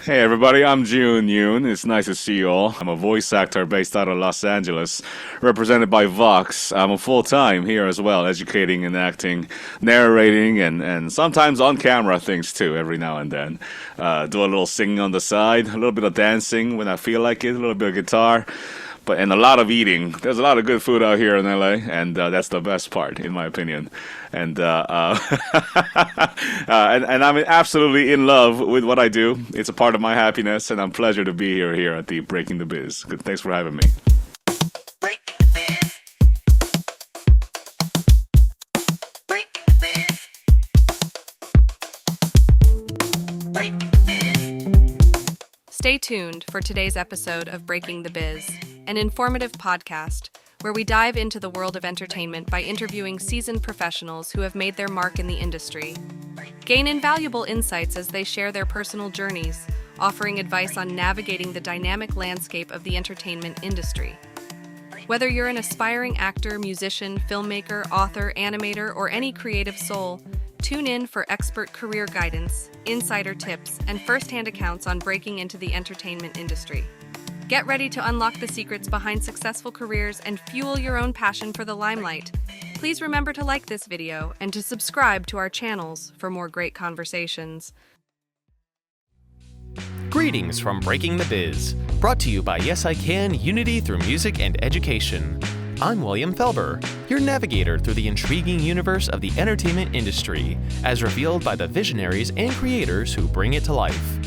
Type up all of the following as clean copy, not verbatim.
Hey everybody, I'm Yoon. It's nice to see you all. I'm a voice actor based out of Los Angeles, represented by Vox. I'm a full-time here as well, educating and acting, narrating, and sometimes on-camera things too, every now and then. Do a little singing on the side, a little bit of dancing when I feel like it, a little bit of guitar. And a lot of eating. There's a lot of good food out here in LA, and that's the best part, in my opinion. And and I'm absolutely in love with what I do. It's a part of my happiness, and I'm pleasure to be here at the Breaking the Biz. Good, thanks for having me. Stay tuned for today's episode of Breaking the Biz, an informative podcast where we dive into the world of entertainment by interviewing seasoned professionals who have made their mark in the industry. Gain invaluable insights as they share their personal journeys, offering advice on navigating the dynamic landscape of the entertainment industry. Whether you're an aspiring actor, musician, filmmaker, author, animator, or any creative soul, tune in for expert career guidance, insider tips, and first-hand accounts on breaking into the entertainment industry. Get ready to unlock the secrets behind successful careers and fuel your own passion for the limelight. Please remember to like this video and to subscribe to our channels for more great conversations. Greetings from Breaking the Biz, brought to you by Yes I Can Unity through Music and Education. I'm William Felber, your navigator through the intriguing universe of the entertainment industry, as revealed by the visionaries and creators who bring it to life.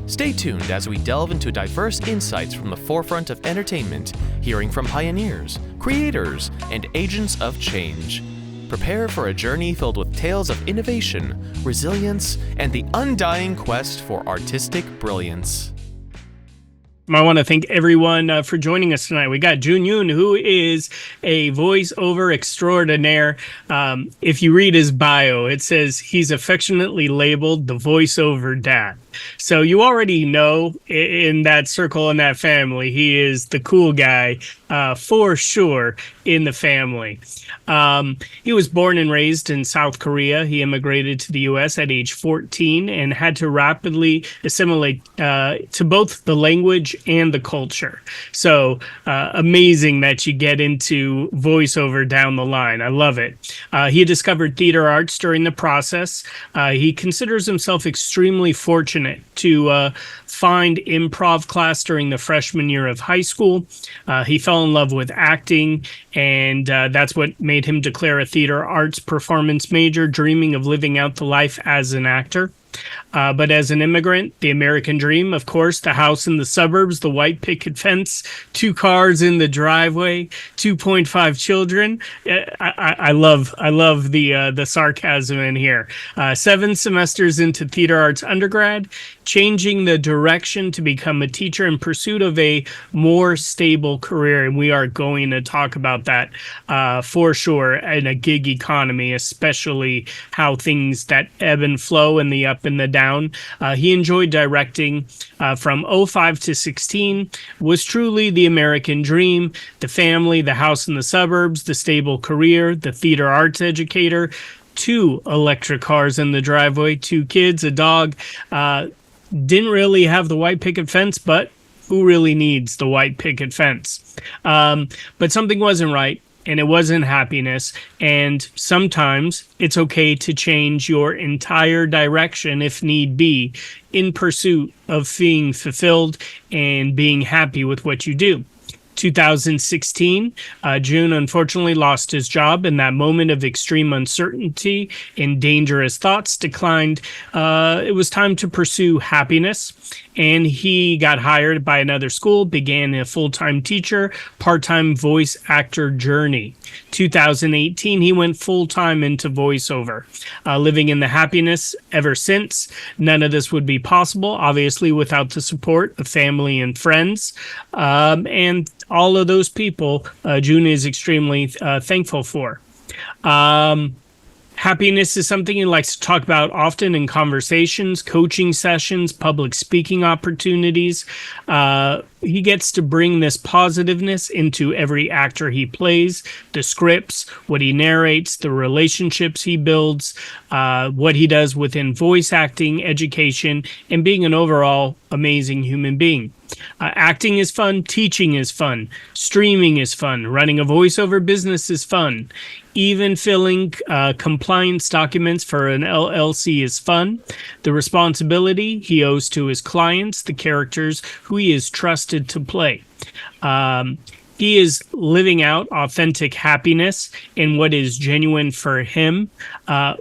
Stay tuned as we delve into diverse insights from the forefront of entertainment, hearing from pioneers, creators, and agents of change. Prepare for a journey filled with tales of innovation, resilience, and the undying quest for artistic brilliance. I want to thank everyone for joining us tonight. We got Yoon, who is a voiceover extraordinaire. If you read his bio, it says he's affectionately labeled the voiceover dad. So you already know in that circle, in that family, he is the cool guy for sure in the family. He was born and raised in South Korea. He immigrated to the U.S. at age 14 and had to rapidly assimilate to both the language and the culture. So amazing that you get into voiceover down the line. I love it. He discovered theater arts during the process. He considers himself extremely fortunate to find improv class during the freshman year of high school. He fell in love with acting, and that's what made him declare a theater arts performance major, dreaming of living out the life as an actor. But as an immigrant, the American dream, of course, the house in the suburbs, the white picket fence, 2 cars in the driveway, 2.5 children. I love the sarcasm in here. 7 semesters into theater arts undergrad, changing the direction to become a teacher in pursuit of a more stable career. And we are going to talk about that for sure in a gig economy, especially how things that ebb and flow and the up and the down. He enjoyed directing from 05 to 16, was truly the American dream, the family, the house in the suburbs, the stable career, the theater arts educator, 2 electric cars in the driveway, 2 kids, a dog. Didn't really have the white picket fence, but who really needs the white picket fence? But something wasn't right. And it wasn't happiness. And sometimes it's okay to change your entire direction if need be in pursuit of being fulfilled and being happy with what you do. 2016, Yoon unfortunately lost his job. In that moment of extreme uncertainty and dangerous thoughts declined, it was time to pursue happiness. And he got hired by another school, began a full-time teacher, part-time voice actor journey. 2018, he went full-time into voiceover, living in the happiness ever since. None of this would be possible, obviously, without the support of family and friends. And all of those people, Yoon is extremely thankful for. Happiness is something he likes to talk about often in conversations, coaching sessions, public speaking opportunities. he gets to bring this positiveness into every actor he plays, the scripts, what he narrates, the relationships he builds, what he does within voice acting, education, and being an overall amazing human being. Acting is fun, teaching is fun, streaming is fun, running a voiceover business is fun. Even filling compliance documents for an LLC is fun. The responsibility he owes to his clients, the characters who he is trusted to play. He is living out authentic happiness in what is genuine for him.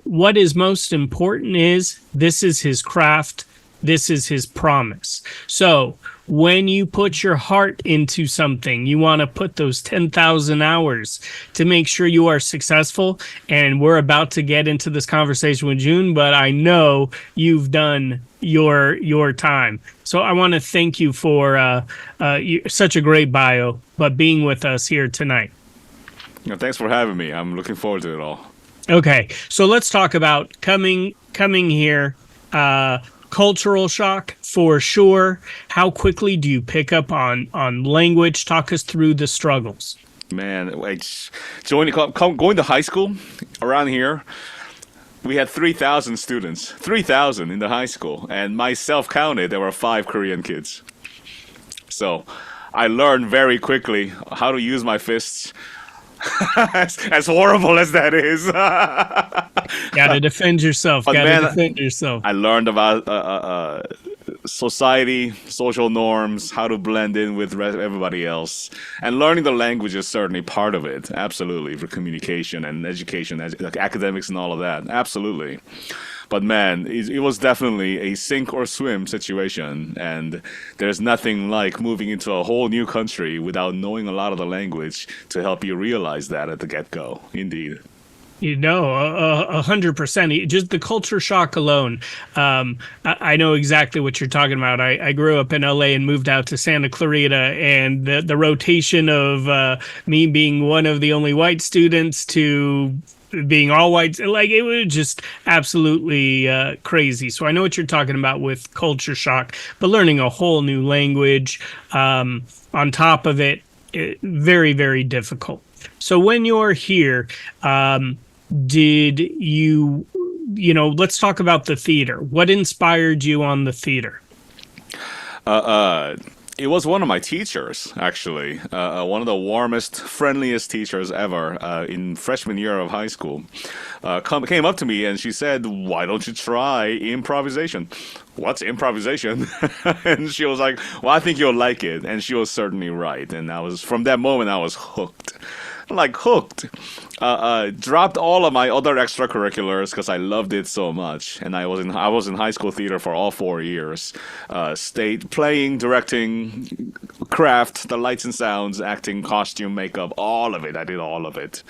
What is most important is this is his craft. This is his promise. So when you put your heart into something, you want to put those 10,000 hours to make sure you are successful. And we're about to get into this conversation with Yoon, but I know you've done your time. So I want to thank you for such a great bio, but being with us here tonight. Thanks for having me. I'm looking forward to it all. Okay, so let's talk about coming here. Cultural shock for sure. How quickly do you pick up on language? Talk us through the struggles. Man, going to high school around here, we had 3,000 students, 3,000 in the high school, and myself counted, there were 5 Korean kids. So I learned very quickly how to use my fists. as horrible as that is. Gotta defend yourself. Defend yourself. I learned about society, social norms, how to blend in with everybody else. And learning the language is certainly part of it. Absolutely. For communication and education, like academics and all of that. Absolutely. But man, it was definitely a sink or swim situation, and there's nothing like moving into a whole new country without knowing a lot of the language to help you realize that at the get-go. Indeed. 100%. Just the culture shock alone. I know exactly what you're talking about. I grew up in LA and moved out to Santa Clarita, and the rotation of me being one of the only white students to being all white, like it was just absolutely crazy. So I know what you're talking about with culture shock, but learning a whole new language on top of it, very, very difficult. So when you're here, did let's talk about the theater. What inspired you on the theater? It was one of my teachers, actually. One of the warmest, friendliest teachers ever in freshman year of high school. Came up to me and she said, "Why don't you try improvisation?" What's improvisation? And she was like, "Well, I think you'll like it." And she was certainly right. And from that moment, I was hooked. Like hooked. Dropped all of my other extracurriculars because I loved it so much, and I was in high school theater for all 4 years. Stayed playing, directing, craft, the lights and sounds, acting, costume, makeup, all of it. I did all of it,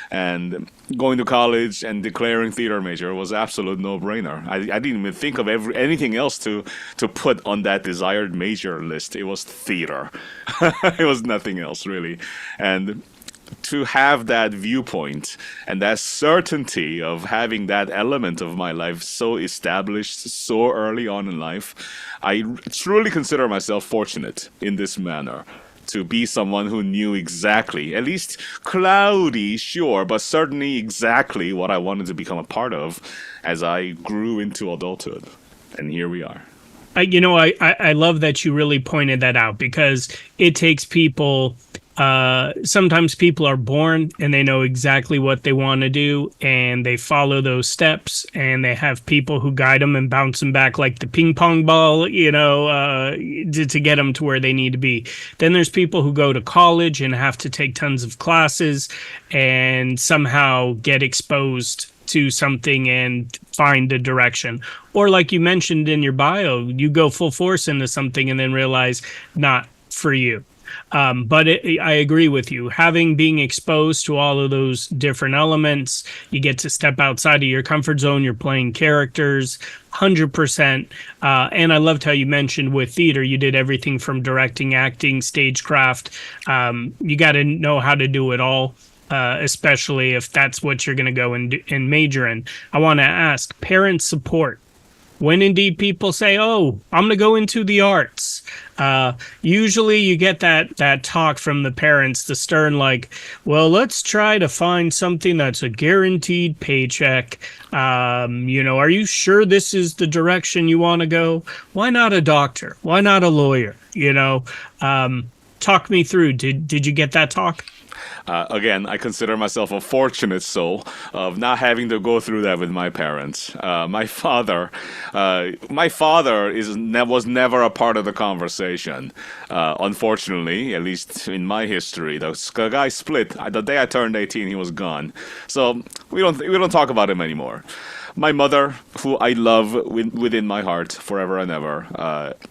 and going to college and declaring theater major was absolute no-brainer. I didn't even think of anything else to put on that desired major list. It was theater. It was nothing else really, and to have that viewpoint and that certainty of having that element of my life so established so early on in life, I truly consider myself fortunate in this manner to be someone who knew exactly, at least cloudy, sure, but certainly exactly what I wanted to become a part of as I grew into adulthood. And here we are. I love that you really pointed that out, because it takes people... sometimes people are born and they know exactly what they want to do, and they follow those steps, and they have people who guide them and bounce them back like the ping pong ball, to get them to where they need to be. Then there's people who go to college and have to take tons of classes and somehow get exposed to something and find a direction. Or like you mentioned in your bio, you go full force into something and then realize not for you. But I agree with you. Being exposed to all of those different elements, you get to step outside of your comfort zone. You're playing characters, 100%. And I loved how you mentioned with theater, you did everything from directing, acting, stagecraft. You got to know how to do it all, especially if that's what you're going to go and major in. I want to ask, parent support. when indeed people say, "Oh, I'm going to go into the arts," usually you get that talk from the parents, the stern, like, "Well, let's try to find something that's a guaranteed paycheck. Are you sure this is the direction you want to go? Why not a doctor? Why not a lawyer? Talk me through. Did you get that talk?" Again, I consider myself a fortunate soul of not having to go through that with my parents. Was never a part of the conversation. Unfortunately, at least in my history, the guy split. The day I turned 18, he was gone. So we don't talk about him anymore. My mother, who I love within my heart forever and ever,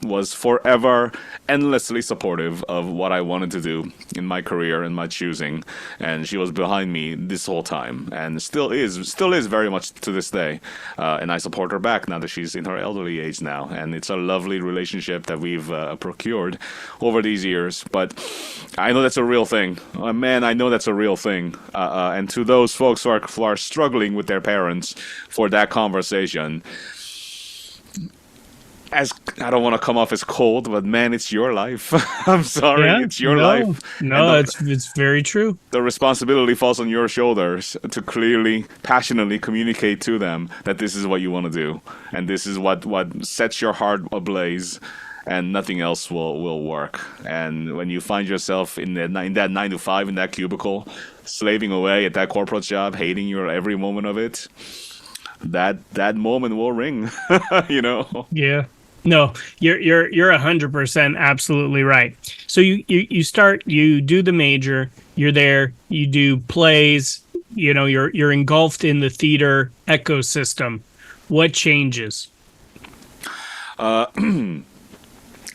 was forever endlessly supportive of what I wanted to do in my career and my choosing, and she was behind me this whole time, and still is very much to this day. And I support her back now that she's in her elderly age now, and it's a lovely relationship that we've procured over these years. But I know that's a real thing. Man, I know that's a real thing. And to those folks who are struggling with their parents for that conversation, as I don't want to come off as cold, but man, it's your life. I'm sorry, it's your life. No, it's very true. The responsibility falls on your shoulders to clearly, passionately communicate to them that this is what you want to do, and this is what sets your heart ablaze, and nothing else will work. And when you find yourself in that 9 to 5 in that cubicle, slaving away at that corporate job, hating your every moment of it, that moment will ring. Yeah. No, you're 100% absolutely right. So you start, you do the major, you're there, you do plays, you're engulfed in the theater ecosystem. What changes?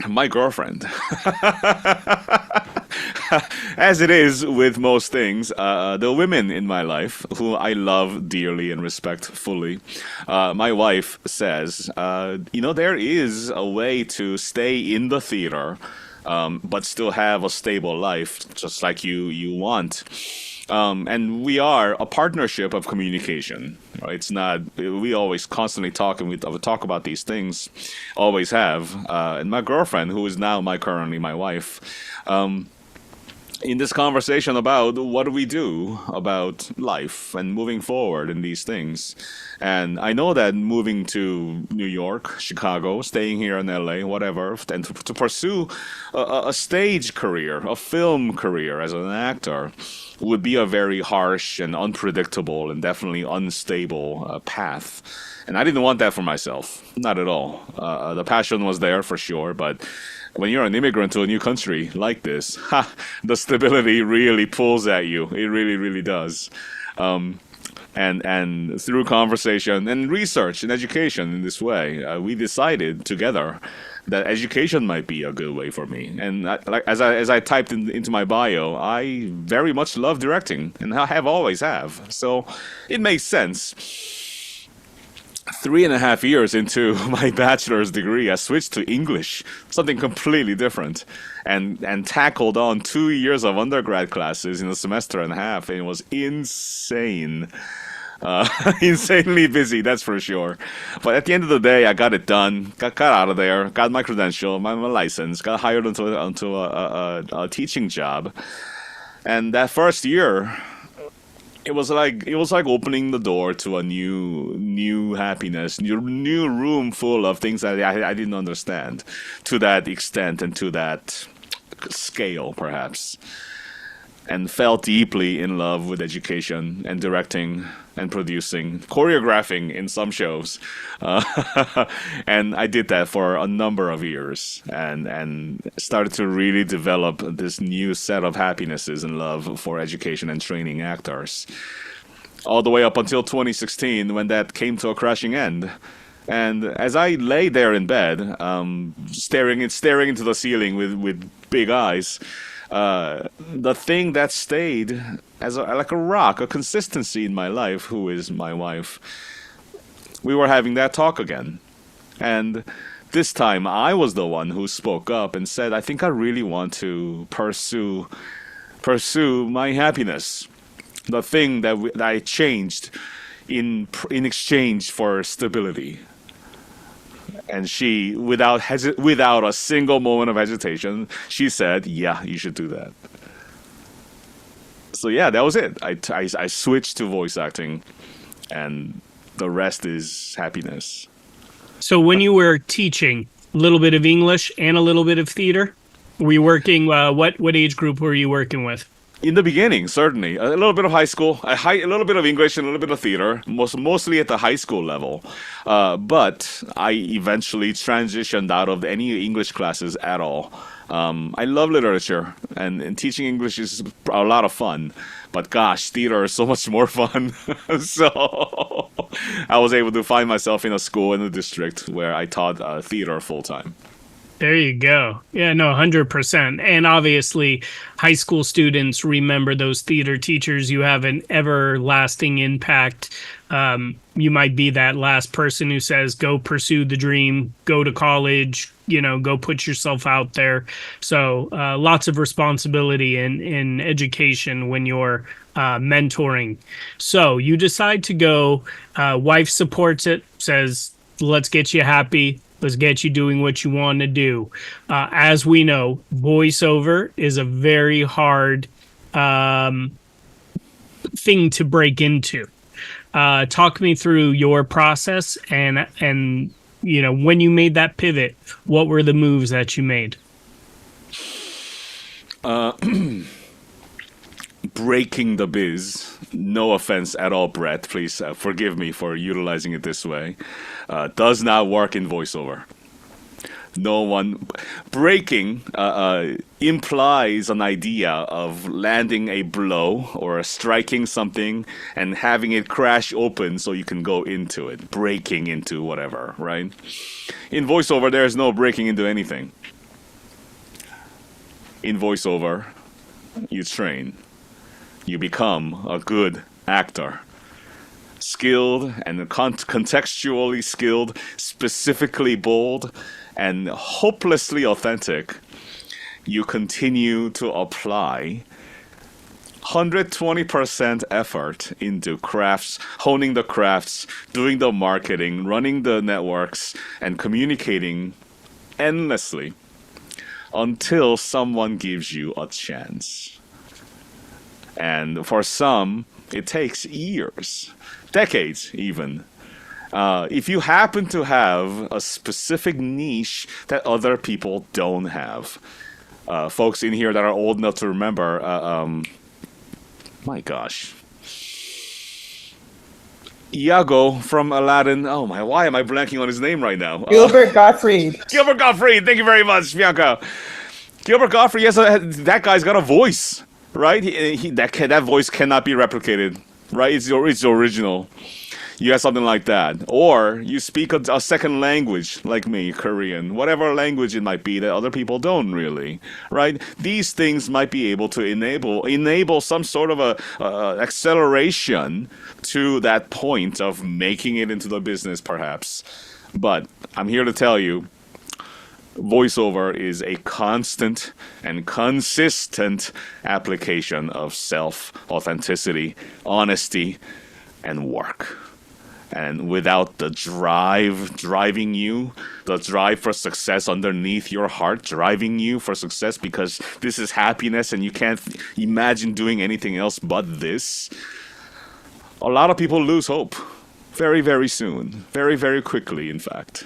My girlfriend. As it is with most things, the women in my life, who I love dearly and respect fully, my wife says, there is a way to stay in the theater, but still have a stable life, just like you want. And we are a partnership of communication. Right? It's not, we always constantly talk, and we talk about these things, always have. And my girlfriend, who is now currently my wife, in this conversation about what do we do about life and moving forward in these things. And I know that moving to New York, Chicago, staying here in LA, whatever, and to pursue a stage career, a film career as an actor, would be a very harsh and unpredictable and definitely unstable path. And I didn't want that for myself, not at all. The passion was there for sure, but when you're an immigrant to a new country like this, the stability really pulls at you. It really, really does. And through conversation and research and education in this way, we decided together that education might be a good way for me. And as I typed into my bio, I very much love directing, and I always have. So it makes sense. 3.5 years into my bachelor's degree, I switched to English, something completely different, and tackled on 2 years of undergrad classes in a semester and a half, and it was insane. Insanely busy, that's for sure. But at the end of the day, I got it done, got out of there, got my credential, my license, got hired onto a teaching job. And that first year, it was like opening the door to a new happiness, new room full of things that I didn't understand to that extent and to that scale, perhaps. And fell deeply in love with education and directing and producing, choreographing in some shows. And I did that for a number of years and started to really develop this new set of happinesses and love for education and training actors. All the way up until 2016, when that came to a crashing end. And as I lay there in bed, staring into the ceiling with big eyes, the thing that stayed as like a rock, a consistency in my life, who is my wife, we were having that talk again. And this time I was the one who spoke up and said, I think I really want to pursue my happiness. The thing that I changed in exchange for stability. And she, without a single moment of hesitation, she said, "Yeah, you should do that." So yeah, that was it. I switched to voice acting, and the rest is happiness. So when you were teaching, a little bit of English and a little bit of theater, were you working? What age group were you working with? In the beginning, certainly a little bit of high school, a little bit of English, and a little bit of theater, mostly at the high school level. But I eventually transitioned out of any English classes at all. I love literature, and teaching English is a lot of fun. But gosh, theater is so much more fun. So I was able to find myself in a school in the district where I taught theater full time. There you go. Yeah, no, 100%. And obviously, high school students remember those theater teachers. You have an everlasting impact. You might be that last person who says, go pursue the dream, go to college, go put yourself out there. So lots of responsibility in education when you're mentoring. So you decide to go, wife supports it, says, let's get you happy. Let's get you doing what you want to do. As we know, voiceover is a very hard thing to break into. Talk me through your process and when you made that pivot, what were the moves that you made? Breaking the biz. No offense at all, Brett. Please forgive me for utilizing it this way. Does not work in voiceover. No one. Breaking implies an idea of landing a blow or striking something and having it crash open so you can go into it. Breaking into whatever, right? In voiceover, there's no breaking into anything. In voiceover, you train. You become a good actor. Skilled and contextually skilled, specifically bold, and hopelessly authentic. You continue to apply 120% effort into crafts, honing the crafts, doing the marketing, running the networks, and communicating endlessly until someone gives you a chance. And for some, it takes years, decades even. If you happen to have a specific niche that other people don't have, folks in here that are old enough to remember, my gosh, Iago from Aladdin. Oh my, why am I blanking on his name right now? Gilbert Gottfried. Gilbert Gottfried. Thank you very much, Bianca. Gilbert Gottfried. Yes, that guy's got a voice, right? That voice cannot be replicated, right? It's original. You have something like that, or you speak a second language like me, Korean, whatever language it might be that other people don't really, right? These things might be able to enable some sort of a acceleration to that point of making it into the business, perhaps. But I'm here to tell you, voiceover is a constant and consistent application of self-authenticity, honesty, and work. And without the driving you, the drive for success underneath your heart, driving you for success because this is happiness and you can't imagine doing anything else but this, a lot of people lose hope very, very soon. Very, very quickly, in fact.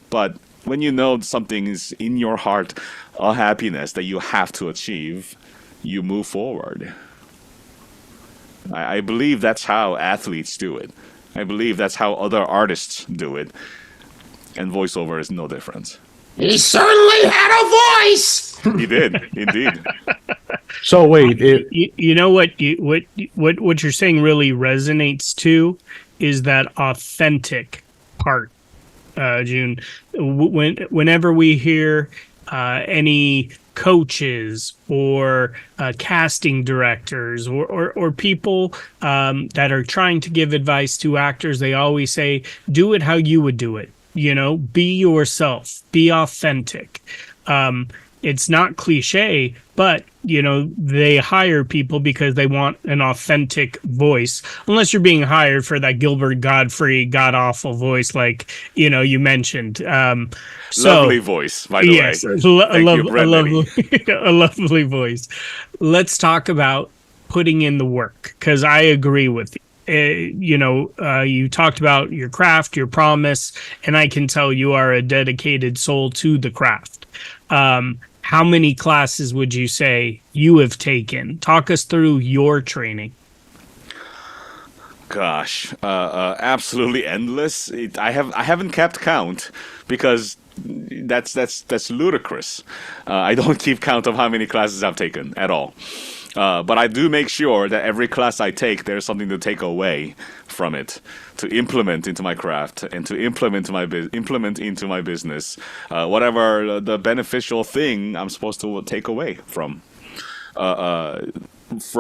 But when you know something is in your heart, a happiness that you have to achieve, you move forward. I believe that's how athletes do it. I believe that's how other artists do it. And voiceover is no different. He certainly had a voice. He did, indeed. So wait, you know what you're saying really resonates too is that authentic part, June. Whenever we hear any coaches or casting directors or people that are trying to give advice to actors, they always say, do it how you would do it. Be yourself, be authentic. It's not cliche, but they hire people because they want an authentic voice. Unless you're being hired for that Gilbert Godfrey god awful voice, like you mentioned. Lovely voice, by the yes, way. a lovely voice. Let's talk about putting in the work, because I agree with you. You talked about your craft, your promise, and I can tell you are a dedicated soul to the craft. How many classes would you say you have taken? Talk us through your training. Gosh, absolutely endless. I haven't kept count because that's ludicrous. I don't keep count of how many classes I've taken at all. But I do make sure that every class I take, there's something to take away from it, to implement into my craft and to implement into my business, whatever the beneficial thing I'm supposed to take away from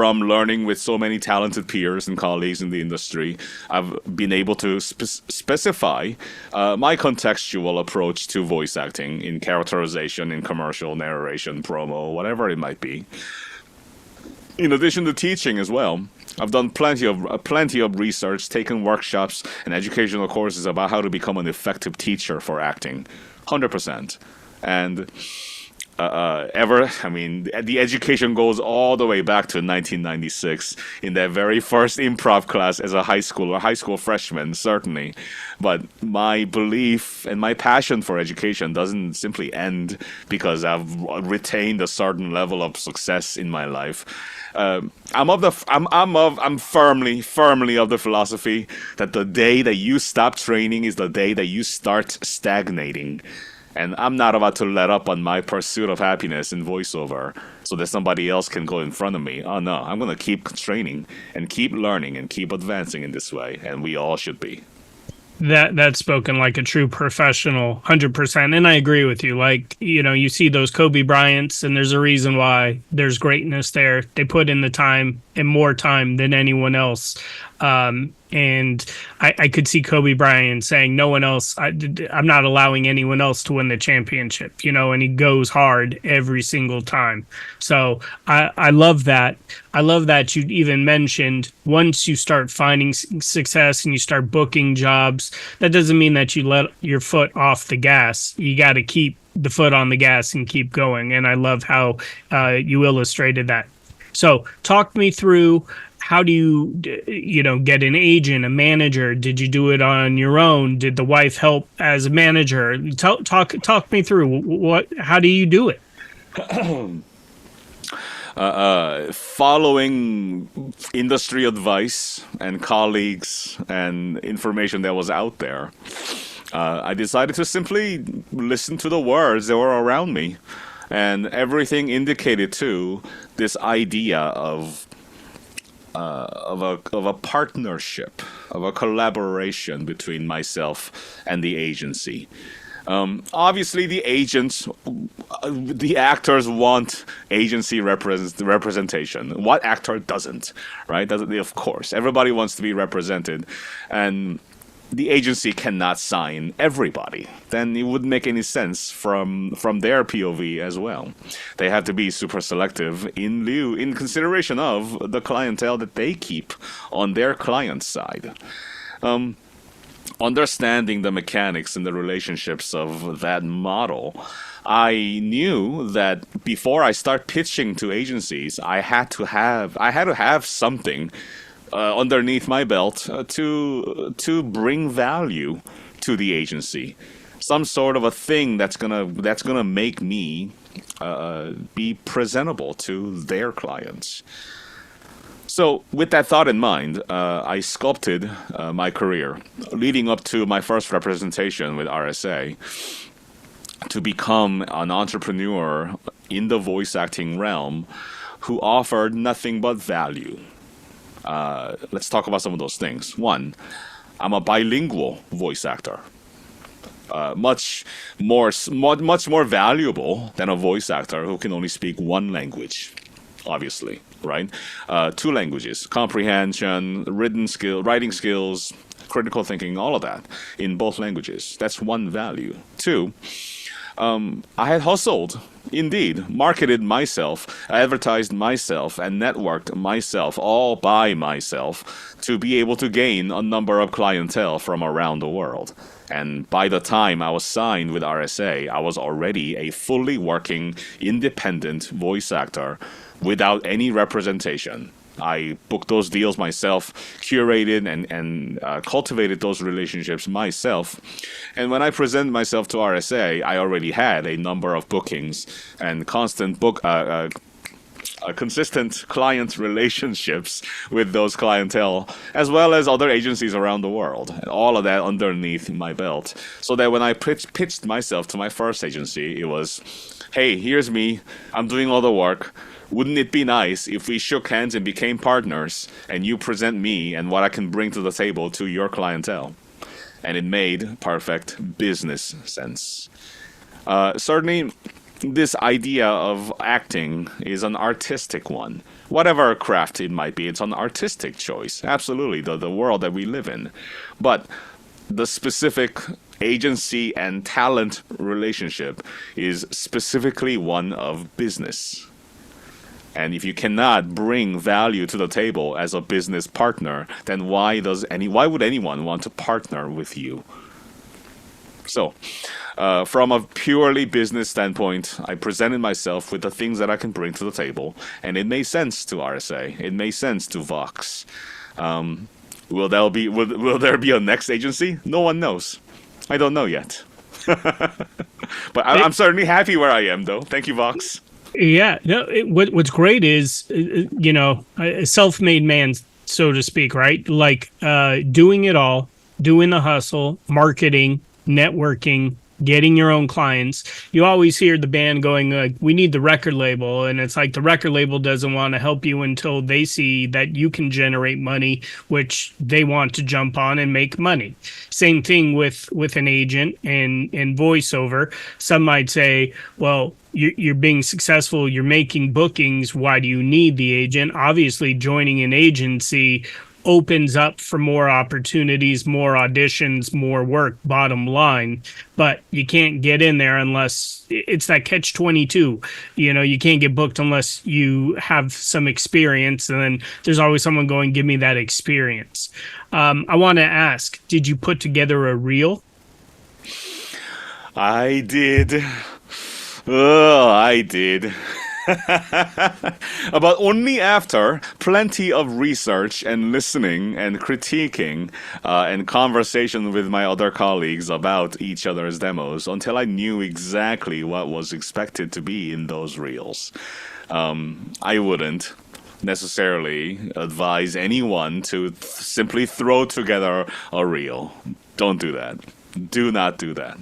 learning with so many talented peers and colleagues in the industry. I've been able to specify my contextual approach to voice acting in characterization, in commercial narration, promo, whatever it might be. In addition to teaching as well, I've done plenty of research, taken workshops and educational courses about how to become an effective teacher for acting, 100%. And the education goes all the way back to 1996 in that very first improv class as a high school freshman, certainly. But my belief and my passion for education doesn't simply end because I've retained a certain level of success in my life. I'm firmly of the philosophy that the day that you stop training is the day that you start stagnating. And I'm not about to let up on my pursuit of happiness in voiceover so that somebody else can go in front of me. Oh no, I'm going to keep training and keep learning and keep advancing in this way. And we all should be. That's spoken like a true professional, 100%. And I agree with you. Like, you see those Kobe Bryants, and there's a reason why there's greatness there. They put in the time and more time than anyone else. And I could see Kobe Bryant saying, no one else, I'm not allowing anyone else to win the championship, and he goes hard every single time. So I love that. I love that you even mentioned once you start finding success and you start booking jobs, that doesn't mean that you let your foot off the gas. You got to keep the foot on the gas and keep going. And I love how you illustrated that. So talk me through, how do you get an agent, a manager? Did you do it on your own? Did the wife help as a manager? Talk me through how do you do it? Following industry advice and colleagues and information that was out there, I decided to simply listen to the words that were around me, and everything indicated to this idea of a partnership, of a collaboration between myself and the agency. Obviously, the actors want agency representation. What actor doesn't, right? Of course, everybody wants to be represented, and the agency cannot sign everybody. Then it wouldn't make any sense from their POV as well. They have to be super selective in consideration of the clientele that they keep on their client side. Understanding the mechanics and the relationships of that model, I knew that before I start pitching to agencies, I had to have something underneath my belt to bring value to the agency, some sort of a thing that's gonna make me be presentable to their clients. So with that thought in mind, I sculpted my career leading up to my first representation with RSA to become an entrepreneur in the voice acting realm who offered nothing but value. Let's talk about some of those things. One, I'm a bilingual voice actor. Much more valuable than a voice actor who can only speak one language, obviously, right? 2 languages, comprehension, writing skills, critical thinking, all of that in both languages. That's one value. 2, I had hustled, indeed, marketed myself, advertised myself, and networked myself all by myself to be able to gain a number of clientele from around the world. And by the time I was signed with RSA, I was already a fully working, independent voice actor without any representation. I booked those deals myself, curated and cultivated those relationships myself. And when I presented myself to RSA, I already had a number of bookings and consistent client relationships with those clientele, as well as other agencies around the world, and all of that underneath my belt. So that when I pitched myself to my first agency, it was, hey, here's me, I'm doing all the work. Wouldn't it be nice if we shook hands and became partners, and you present me and what I can bring to the table to your clientele? And it made perfect business sense. Certainly, this idea of acting is an artistic one. Whatever craft it might be, it's an artistic choice. Absolutely, the world that we live in. But the specific agency and talent relationship is specifically one of business. And if you cannot bring value to the table as a business partner, then why would anyone want to partner with you? So, from a purely business standpoint, I presented myself with the things that I can bring to the table, and it made sense to RSA. It made sense to Vox. Will there be a next agency? No one knows. I don't know yet. But I'm certainly happy where I am, though. Thank you, Vox. Yeah, no. What's great is, a self-made man, so to speak, right? Like doing it all, doing the hustle, marketing, networking, getting your own clients. You always hear the band going like, we need the record label. And it's like the record label doesn't want to help you until they see that you can generate money, which they want to jump on and make money. Same thing with an agent and voiceover. Some might say, well, you're being successful, you're making bookings, why do you need the agent? Obviously, joining an agency opens up for more opportunities, more auditions, more work, bottom line. But you can't get in there unless it's that catch-22. You can't get booked unless you have some experience. And then there's always someone going, give me that experience. I want to ask, did you put together a reel? I did. Oh, I did. But only after plenty of research and listening and critiquing and conversation with my other colleagues about each other's demos until I knew exactly what was expected to be in those reels. I wouldn't necessarily advise anyone to simply throw together a reel. Don't do that. Do not do that.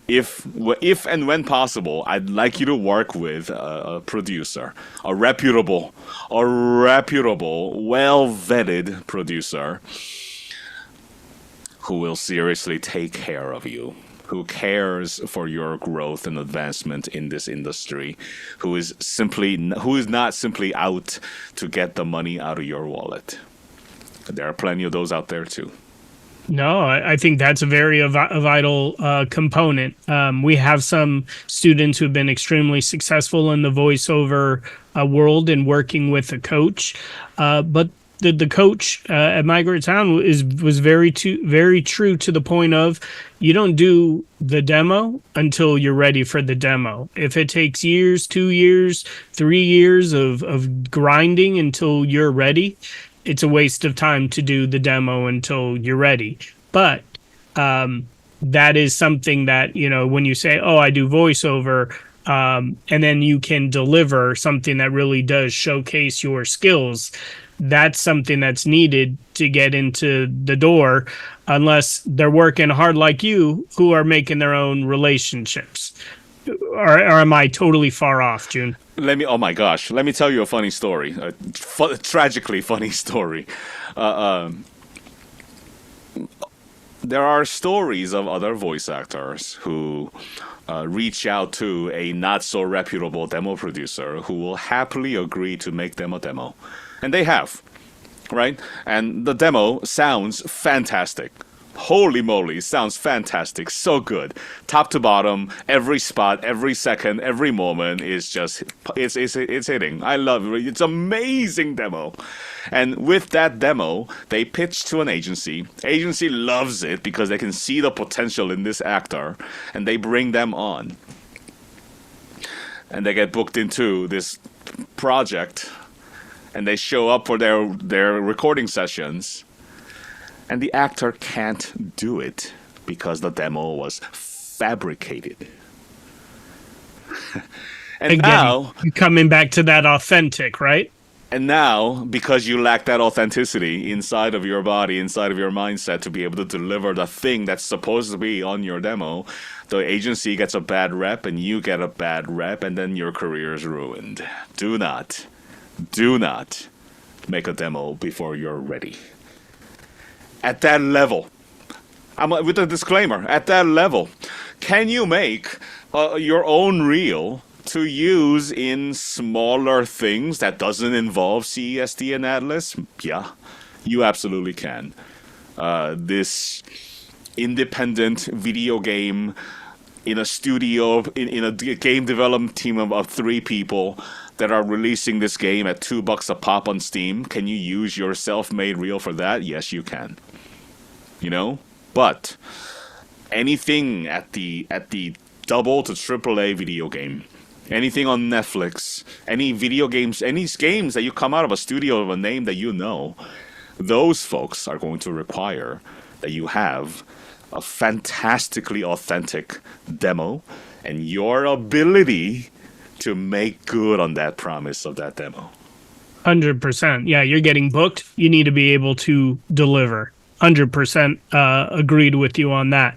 If and when possible, I'd like you to work with a producer, a reputable, well-vetted producer who will seriously take care of you, who cares for your growth and advancement in this industry, who is not simply out to get the money out of your wallet. There are plenty of those out there too. No, I think that's a very vital component. We have some students who've been extremely successful in the voiceover world and working with a coach. But the coach at Migrate Town was very true to the point of you don't do the demo until you're ready for the demo. If it takes years, 2 years, 3 years of grinding until you're ready, it's a waste of time to do the demo until you're ready. But that is something that, when you say, oh, I do voiceover, and then you can deliver something that really does showcase your skills, that's something that's needed to get into the door, unless they're working hard like you, who are making their own relationships. Or am I totally far off, June? Let me tell you a funny story, a tragically funny story. There are stories of other voice actors who reach out to a not-so-reputable demo producer who will happily agree to make them a demo. And they have, right? And the demo sounds fantastic. Holy moly, sounds fantastic, so good. Top to bottom, every spot, every second, every moment is just, it's hitting. I love it. It's amazing demo. And with that demo, they pitch to an agency. Agency loves it because they can see the potential in this actor, and they bring them on. And they get booked into this project, and they show up for their recording sessions. And the actor can't do it because the demo was fabricated. And Again, now, coming back to that authentic, right? and now, because you lack that authenticity inside of your body, inside of your mindset to be able to deliver the thing that's supposed to be on your demo, the agency gets a bad rep and you get a bad rep, and then your career is ruined. Do not make a demo before you're ready. At that level, with a disclaimer, at that level, can you make your own reel to use in smaller things that doesn't involve CESD and Atlas? Yeah, you absolutely can. This independent video game in a studio, in a game development team of 3 people that are releasing this game at $2 a pop on Steam, can you use your self-made reel for that? Yes, you can. You know, but anything at the double to AAA video game, anything on Netflix, any video games, any games that you come out of a studio of a name that you know, those folks are going to require that you have a fantastically authentic demo and your ability to make good on that promise of that demo. 100%. Yeah, you're getting booked. You need to be able to deliver. 100% agreed with you on that.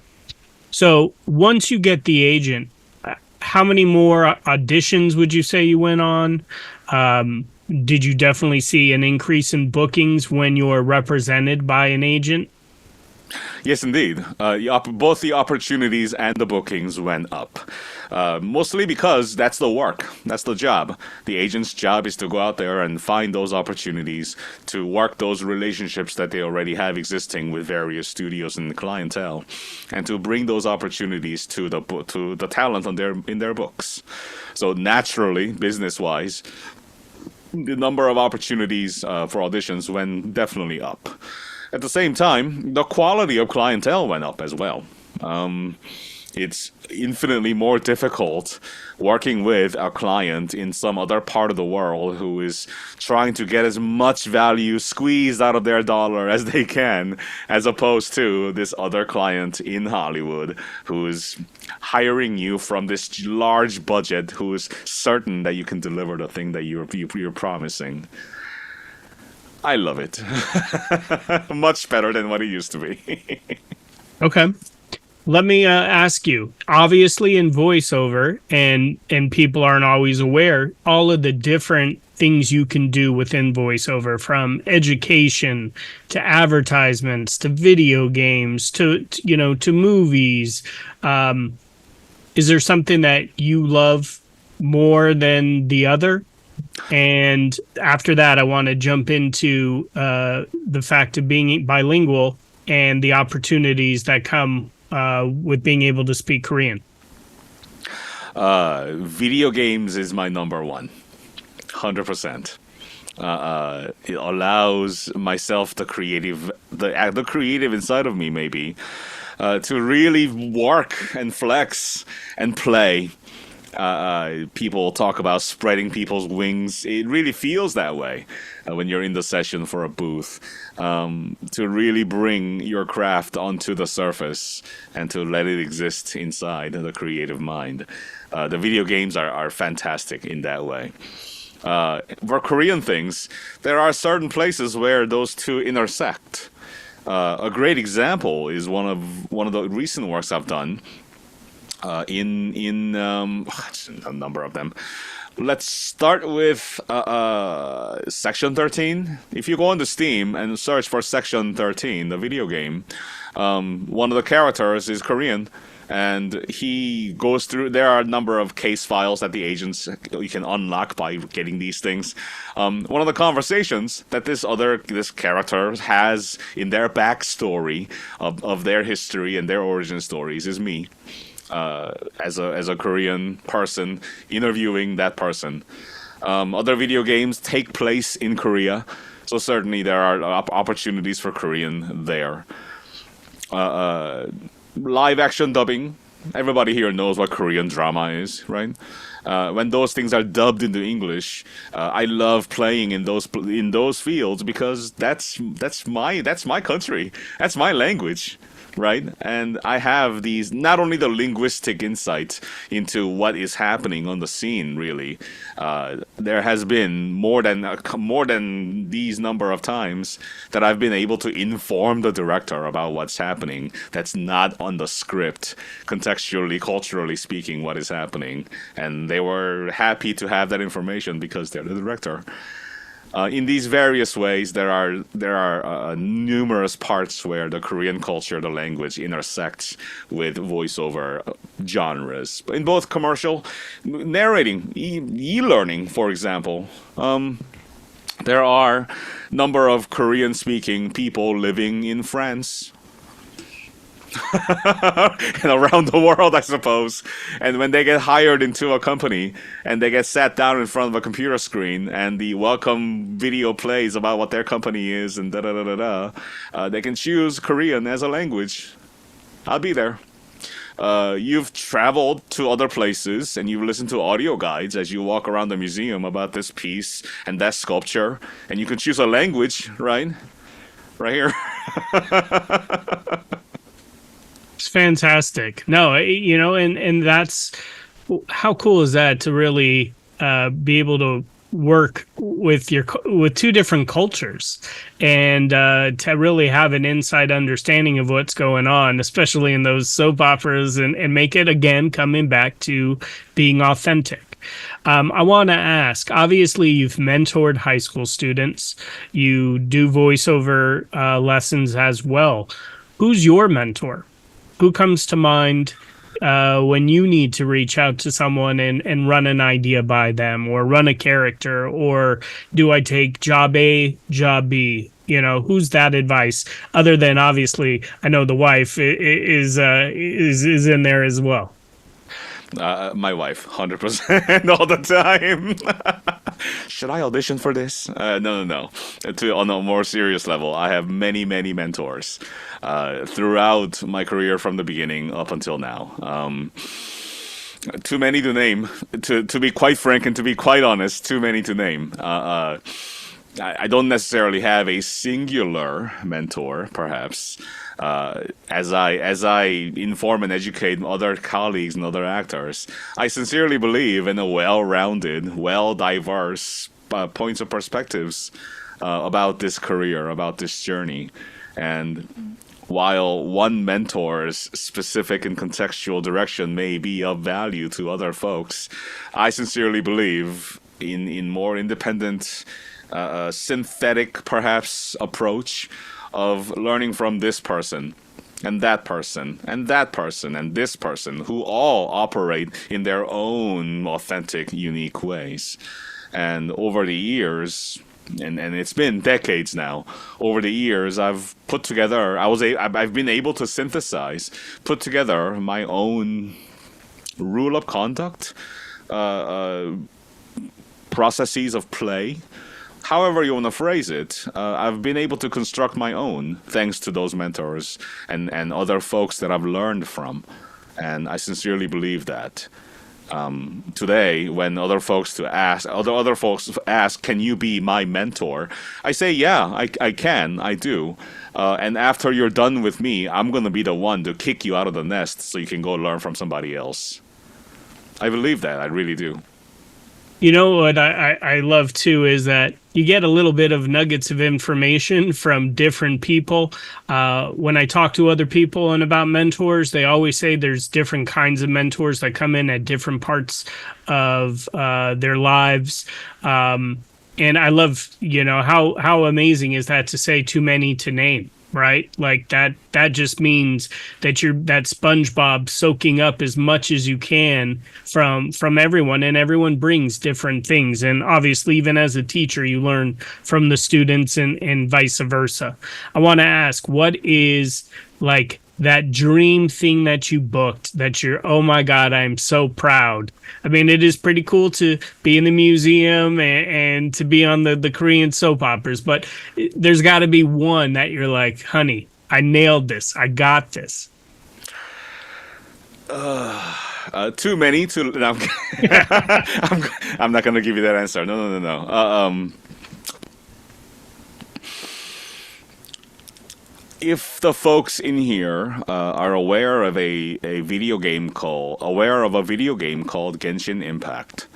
So once you get the agent, how many more auditions would you say you went on? Did you definitely see an increase in bookings when you're represented by an agent? Yes, indeed. Both the opportunities and the bookings went up. Mostly because that's the work. That's the job. The agent's job is to go out there and find those opportunities, to work those relationships that they already have existing with various studios and clientele, and to bring those opportunities to the talent in their books. So naturally, business-wise, the number of opportunities for auditions went definitely up. At the same time, the quality of clientele went up as well. It's infinitely more difficult working with a client in some other part of the world who is trying to get as much value squeezed out of their dollar as they can, as opposed to this other client in Hollywood who is hiring you from this large budget, who is certain that you can deliver the thing that you're promising. I love it. Much better than what it used to be. Okay. Let me ask you, obviously in voiceover, and people aren't always aware, all of the different things you can do within voiceover, from education to advertisements to video games to movies. Is there something that you love more than the other? And after that, I want to jump into the fact of being bilingual and the opportunities that come with being able to speak Korean. Video games is my number one, 100%. It allows myself, the creative inside of me, maybe, to really work and flex and play. People talk about spreading people's wings. It really feels that way when you're in the session for a booth, to really bring your craft onto the surface and to let it exist inside the creative mind. The video games are fantastic in that way. For Korean things, there are certain places where those two intersect. A great example is one of the recent works I've done. In a number of them. Let's start with Section 13. If you go onto Steam and search for Section 13, the video game, one of the characters is Korean, And he goes through. There are a number of case files that the agents you can unlock by getting these things. One of the conversations that this character has in their backstory of their history and their origin stories is me, as a Korean person interviewing that person. Other video games take place in Korea, so certainly there are opportunities for Korean there. Live action dubbing. Everybody here knows what Korean drama is, right? When those things are dubbed into English, I love playing in those fields because that's my country, that's my language, right? And I have these, not only the linguistic insight into what is happening on the scene, really. There has been more than these number of times that I've been able to inform the director about what's happening that's not on the script, contextually, culturally speaking, what is happening. And they were happy to have that information because they're the director. In these various ways, there are numerous parts where the Korean culture, the language, intersects with voiceover genres. In both commercial, narrating, e-learning, for example. There are number of Korean-speaking people living in France. And around the world, I suppose. And when they get hired into a company and they get sat down in front of a computer screen and the welcome video plays about what their company is and they can choose Korean as a language. I'll be there. You've traveled to other places and you've listened to audio guides as you walk around the museum about this piece and that sculpture, and you can choose a language, right? Right here. It's fantastic. No, and that's, how cool is that to really be able to work with two different cultures and to really have an inside understanding of what's going on, especially in those soap operas, and make it, again, coming back to being authentic. I want to ask, obviously you've mentored high school students, you do voiceover lessons as well. Who's your mentor? Who comes to mind when you need to reach out to someone and run an idea by them, or run a character, or do I take job A, job B? Who's that advice? Other than, obviously, I know the wife is in there as well. My wife, 100% all the time. Should I audition for this? No. On a more serious level, I have many mentors throughout my career from the beginning up until now. Too many to name. To be quite frank and to be quite honest, too many to name. I don't necessarily have a singular mentor, perhaps. As I inform and educate other colleagues and other actors, I sincerely believe in a well-rounded, diverse points of perspectives about this career, about this journey. And while one mentor's specific and contextual direction may be of value to other folks, I sincerely believe in more independent, synthetic, perhaps, approach of learning from this person and that person and that person and this person, who all operate in their own authentic, unique ways. And over the years, and it's been decades now, over the years I've put together, I've been able to synthesize, put together my own rule of conduct, processes of play, however you want to phrase it. I've been able to construct my own thanks to those mentors and other folks that I've learned from. And I sincerely believe that. Today, when other folks ask, can you be my mentor? I say, yeah, I can, I do. And after you're done with me, I'm going to be the one to kick you out of the nest so you can go learn from somebody else. I believe that, I really do. You know what I love too is that you get a little bit of nuggets of information from different people. When I talk to other people and about mentors, they always say there's different kinds of mentors that come in at different parts of their lives. And I love, how amazing is that to say too many to name. right? Like that just means that you're that SpongeBob soaking up as much as you can from everyone, and everyone brings different things. And obviously, even as a teacher, you learn from the students and vice versa. I want to ask, what is like that dream thing that you booked that you're, oh my God, I'm so proud. I mean, it is pretty cool to be in the museum and to be on the Korean soap operas, but there's got to be one that you're like, honey, I nailed this. I got this. Too many. No, I'm not gonna give you that answer. No. If the folks in here are aware of a video game called Genshin Impact.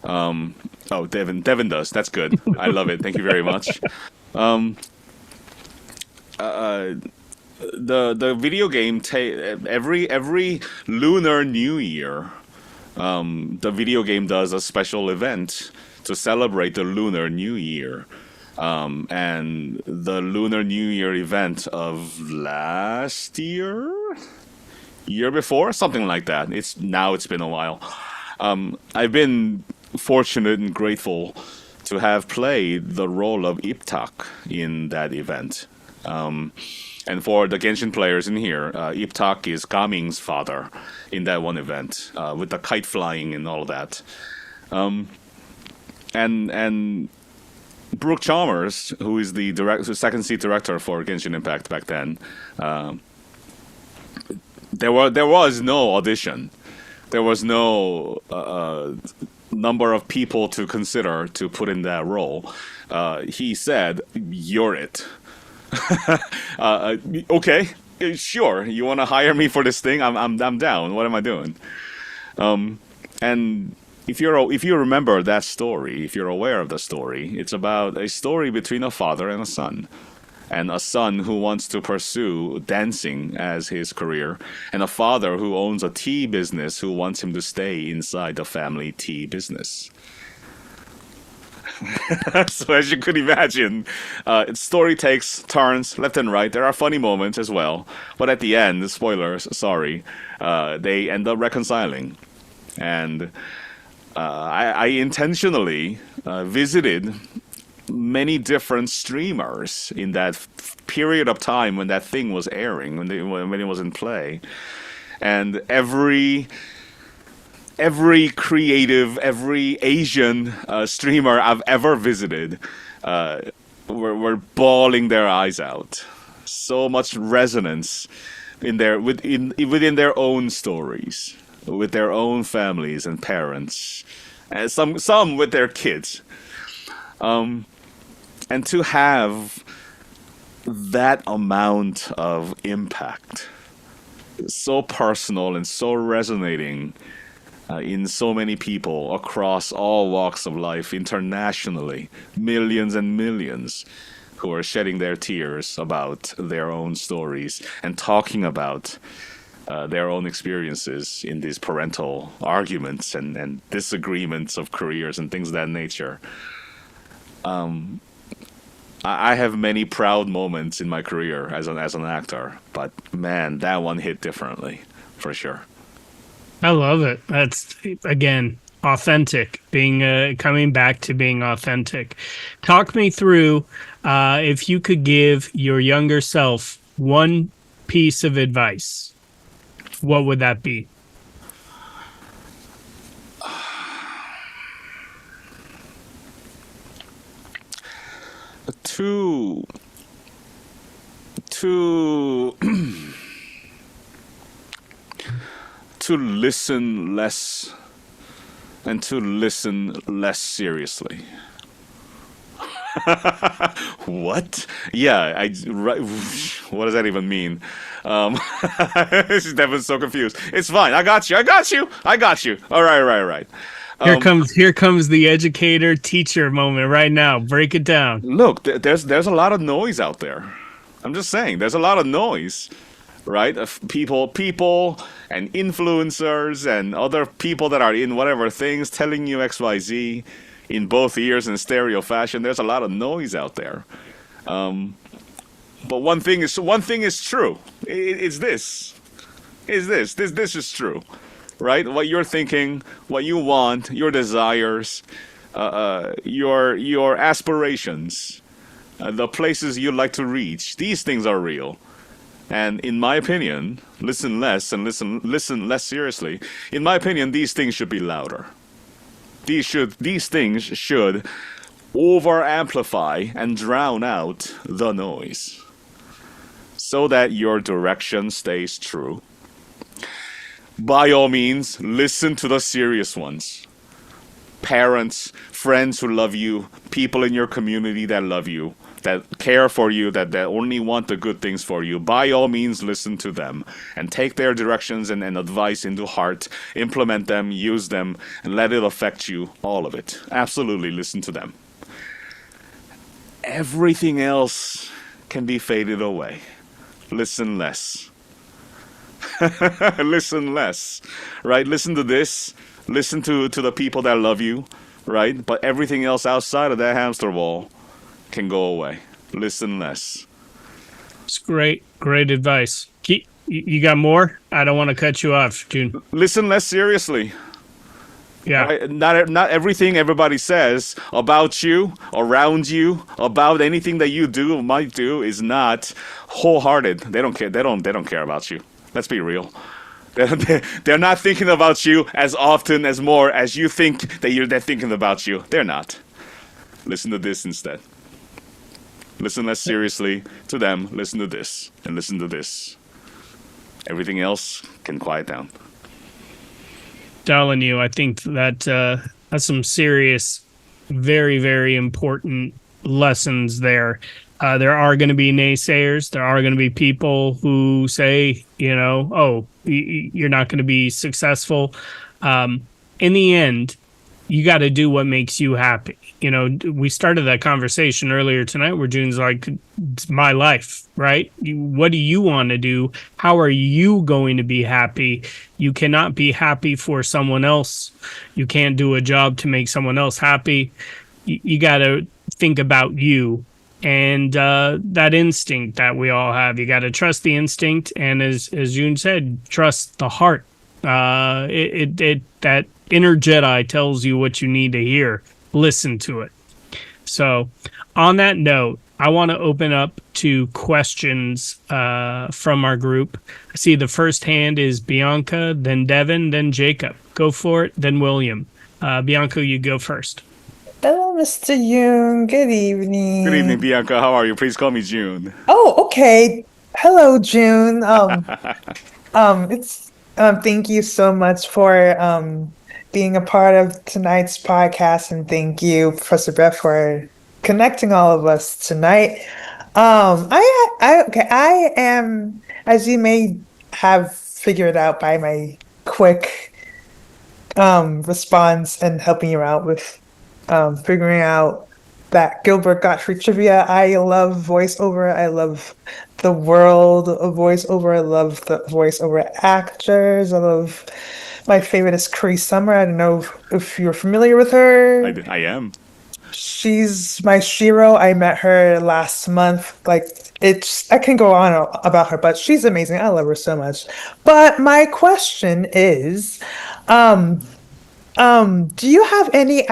Devin does. That's good. I love it. Thank you very much. The video game every Lunar New Year, the video game does a special event to celebrate the Lunar New Year. And the Lunar New Year event of last year before, something like that. It's been a while. I've been fortunate and grateful to have played the role of Iptak in that event. And for the Genshin players in here, Iptak is Gaming's father in that one event, with the kite flying and all that. And Brooke Chalmers, who is the second seat director for Genshin Impact back then, there was no audition. There was no number of people to consider to put in that role. He said, "You're it." Okay, sure. You want to hire me for this thing? I'm down. What am I doing? And if you remember that story, if you're aware of the story, it's about a story between a father and a son who wants to pursue dancing as his career, and a father who owns a tea business who wants him to stay inside the family tea business. So as you could imagine, story takes turns left and right. There are funny moments as well, but at the end, spoilers, sorry, they end up reconciling. And I intentionally visited many different streamers in that period of time when that thing was airing, when it was in play, and every creative, every Asian streamer I've ever visited were bawling their eyes out. So much resonance within their own stories, with their own families and parents, and some with their kids. And to have that amount of impact, so personal and so resonating in so many people across all walks of life internationally, millions and millions who are shedding their tears about their own stories and talking about their own experiences in these parental arguments and disagreements of careers and things of that nature. I have many proud moments in my career as an actor, but man, that one hit differently, for sure. I love it. That's, again, authentic, being coming back to being authentic. Talk me through, if you could give your younger self one piece of advice, what would that be? To listen less and to listen less seriously. What? Yeah, what does that even mean? Devin's so confused. It's fine. I got you. All right. Here comes the educator teacher moment right now. Break it down. Look, there's a lot of noise out there. I'm just saying, there's a lot of noise, right? Of people and influencers and other people that are in whatever things telling you XYZ in both ears in stereo fashion. There's a lot of noise out there. But one thing is true. It's this. This is true, right? What you're thinking, what you want, your desires, your aspirations, the places you'd like to reach. These things are real. And in my opinion, listen less and listen less seriously. In my opinion, these things should be louder. These things should over amplify and drown out the noise, so that your direction stays true. By all means, listen to the serious ones. Parents, friends who love you, people in your community that love you, that care for you, that only want the good things for you. By all means, listen to them and take their directions and advice into heart. Implement them, use them, and let it affect you, all of it. Absolutely listen to them. Everything else can be faded away. Listen less. Listen less, right? Listen to this. Listen to the people that love you, right? But everything else outside of that hamster wall can go away. Listen less. It's great advice. You got more? I don't want to cut you off, June. Listen less seriously. Yeah. Right? Not everything everybody says about you, around you, about anything that you do or might do is not wholehearted. They don't care. They don't care about you. Let's be real. They're not thinking about you as often as more as you think they're thinking about you. They're not. Listen to this instead. Listen less seriously to them. Listen to this and listen to this. Everything else can quiet down. Telling you, I think that that's some serious, very, very important lessons there. There are going to be naysayers. There are going to be people who say, oh, you're not going to be successful. In the end, you got to do what makes you happy. We started that conversation earlier tonight where June's like, it's my life, right? What do you want to do? How are you going to be happy? You cannot be happy for someone else. You can't do a job to make someone else happy. You got to think about you. And that instinct that we all have, you got to trust the instinct, and as Yoon said, trust the heart. That inner Jedi tells you what you need to hear. Listen to it. So, on that note, I want to open up to questions from our group. I see the first hand is Bianca, then Devin, then Jacob. Go for it, then William. Bianca, you go first. Hello, Mr. Yoon. Good evening. Good evening, Bianca. How are you? Please call me June. Oh, okay. Hello, June. Thank you so much for being a part of tonight's podcast, and thank you, Professor Brett, for connecting all of us tonight. I am, as you may have figured out by my quick response and helping you out with figuring out that Gilbert Gottfried trivia. I love voiceover. I love the world of voiceover. I love the voiceover actors. My favorite is Cree Summer. I don't know if you're familiar with her. I am. She's my shiro. I met her last month. I can go on about her, but she's amazing. I love her so much. But my question is, do you have any,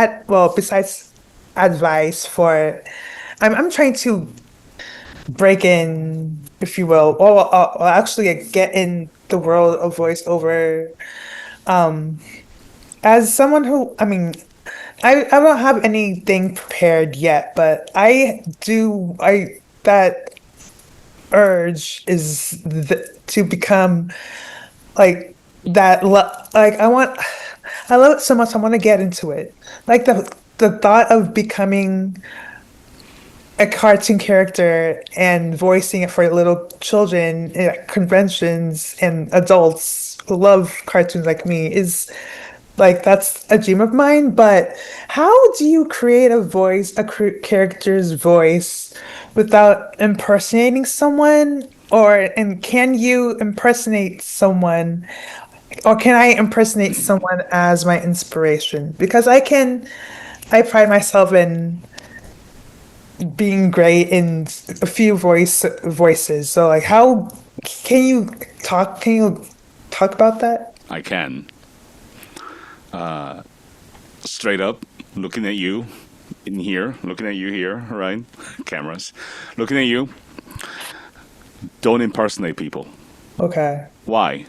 besides advice for, I'm trying to break in, if you will, or actually get in the world of voiceover, as someone who, I don't have anything prepared yet, but that urge is to become like that. I love it so much. I want to get into it. Like the thought of becoming a cartoon character and voicing it for little children at conventions and adults who love cartoons like me is that's a dream of mine. But how do you create a character's voice without impersonating someone? And can you impersonate someone? Or can I impersonate someone as my inspiration? Because I pride myself in being great in a few voices. So like how can you talk about that? I can. Straight up, looking at you in here, looking at you here, right? Cameras. Looking at you. Don't impersonate people. Okay. Why?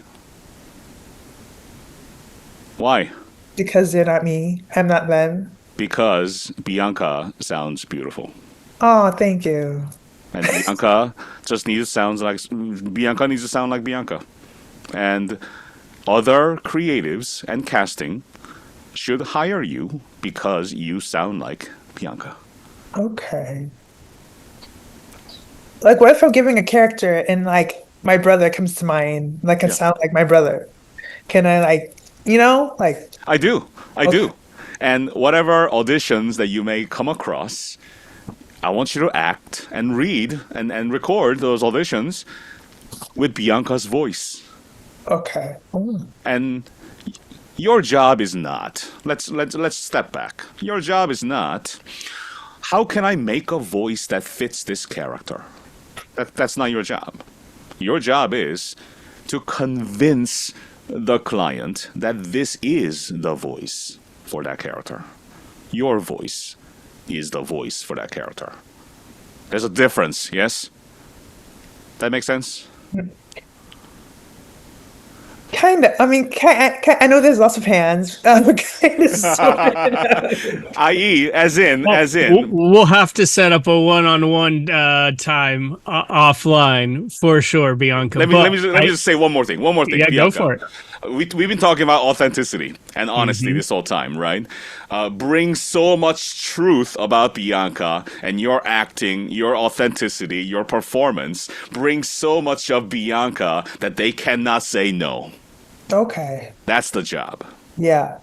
Why? Because they're not me. I'm not them. Because Bianca sounds beautiful. Oh, thank you. And Bianca just needs to sound like Bianca needs to sound like Bianca. And other creatives and casting should hire you because you sound like Bianca. Okay. Like, what if I'm giving a character and like my brother comes to mind, like can Yeah. sound like my brother? Can I like, like I do. I okay. do. And whatever auditions that you may come across, I want you to act and read and record those auditions with Bianca's voice. Okay. Oh, And your job is not. Let's step back. Your job is not. How can I make a voice that fits this character? That's not your job. Your job is to convince the client that this is the voice for that character. Your voice is the voice for that character. There's a difference, yes? That makes sense? kind of. I mean, I know there's lots of hands. Kind of, I.e., as in. We'll have to set up a one-on-one time offline for sure, Bianca. Let me just say one more thing. Yeah, Bianca. go for it. We've been talking about authenticity and honesty this whole time, right? Bring so much truth about Bianca and your acting, your authenticity, your performance. Bring so much of Bianca that they cannot say no. okay. That's the job. Yeah.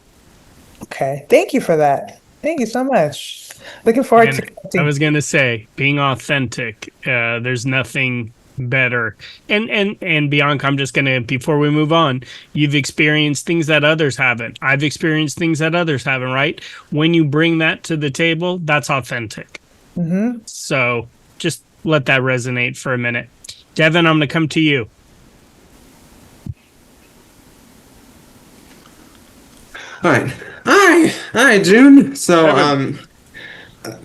Okay. Thank you for that. Thank you so much. Looking forward to And I connecting. was gonna say, being authentic. There's nothing better. And Bianca, I'm just gonna before we move on, you've experienced things that others haven't. I've experienced things that others haven't. Right? When you bring that to the table, that's authentic. Mm-hmm. So just let that resonate for a minute. Devin, I'm gonna come to you. Hi, June. So,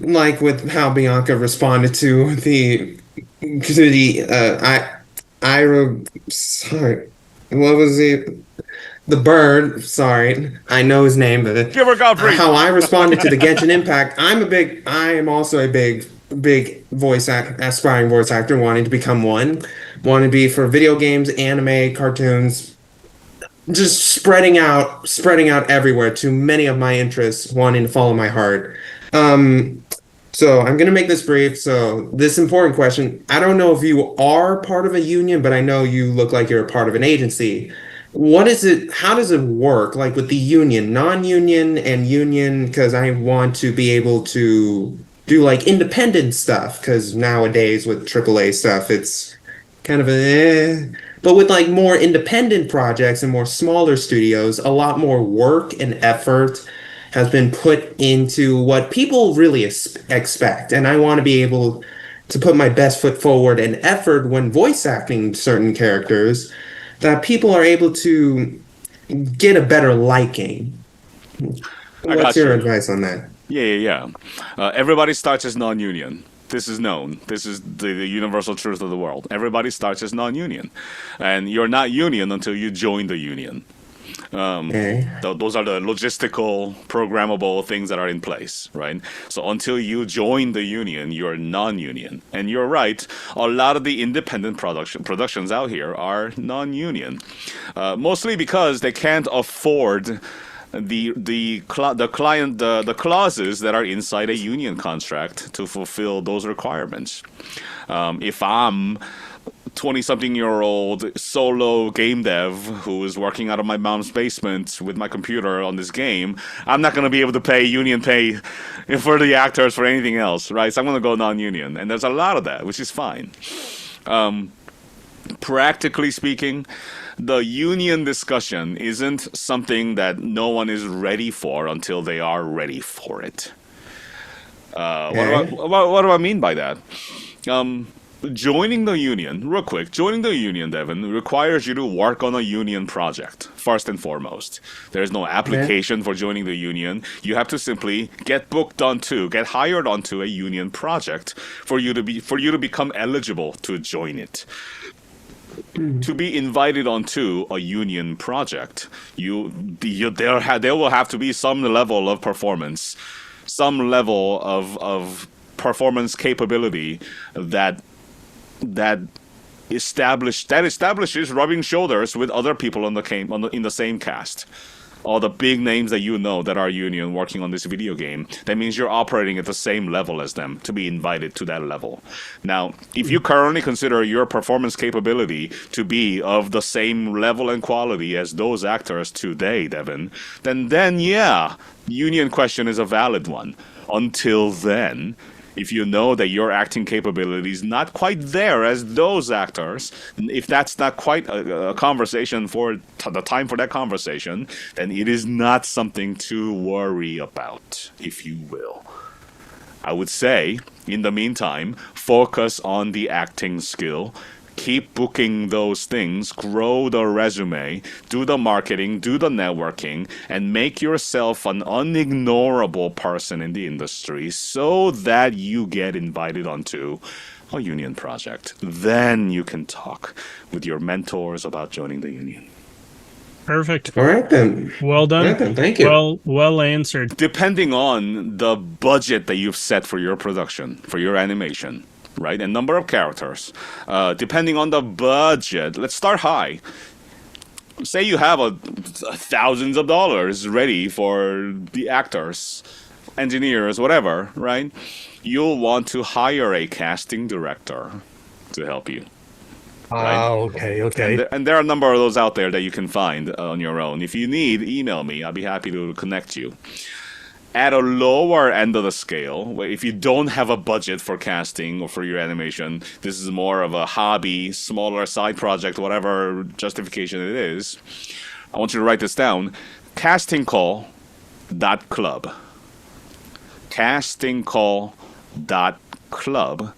like with how Bianca responded to sorry, what was the bird? Sorry, I know his name, but Give her Godfrey. how I responded to the Genshin Impact. I am also a big aspiring voice actor, wanting to become one, want to be for video games, anime, cartoons, just spreading out everywhere to many of my interests, wanting to follow my heart. So I'm gonna make this brief. So this important question: I don't know if you are part of a union, but I know you look like you're a part of an agency. What is it? How does it work? Like with the union, non-union, and union? Because I want to be able to do like independent stuff. Because nowadays with AAA stuff, it's kind of but with like more independent projects and more smaller studios, a lot more work and effort has been put into what people really expect. And I want to be able to put my best foot forward and effort when voice acting certain characters that people are able to get a better liking. What's your advice on that? Yeah. Everybody starts as non-union. This is known. This is the universal truth of the world. Everybody starts as non-union. And you're not union until you join the union. Those are the logistical, programmable things that are in place, right? So until you join the union, you're non-union. And you're right, a lot of the independent productions out here are non-union. Mostly because they can't afford the clauses that are inside a union contract to fulfill those requirements. If I'm 20-something-year-old solo game dev who is working out of my mom's basement with my computer on this game, I'm not going to be able to pay union pay for the actors for anything else, right? So I'm going to go non-union. And there's a lot of that, which is fine. Practically speaking, the union discussion isn't something that no one is ready for until they are ready for it. Okay. What do I mean by that? Joining the union, real quick, joining the union, Devin, requires you to work on a union project, first and foremost. There's no application for joining the union. You have to simply get get hired onto a union project for you to become eligible to join it. To be invited onto a union project, there will have to be some level of performance, some level of performance capability that establishes rubbing shoulders with other people in the same cast. All the big names that you know that are union working on this video game, that means you're operating at the same level as them to be invited to that level. Now, if you currently consider your performance capability to be of the same level and quality as those actors today, Devin, then yeah, union question is a valid one. Until then, if you know that your acting capability is not quite there as those actors, if that's not quite a conversation for the time for that conversation, then it is not something to worry about, if you will. I would say, in the meantime, focus on the acting skill. Keep booking those things, grow the resume, do the marketing, do the networking, and make yourself an unignorable person in the industry so that you get invited onto a union project. Then you can talk with your mentors about joining the union. Perfect. All right then. Well done. All right then. Thank you. Well answered. Depending on the budget that you've set for your production, for your animation, right, and number of characters, depending on the budget, let's start high. Say you have thousands of dollars ready for the actors, engineers, whatever, right? You'll want to hire a casting director to help you. Right? Okay. And there are a number of those out there that you can find on your own. If you need, email me. I'll be happy to connect you. At a lower end of the scale, if you don't have a budget for casting or for your animation, this is more of a hobby, smaller side project, whatever justification it is, I want you to write this down. Castingcall.club. Castingcall.club,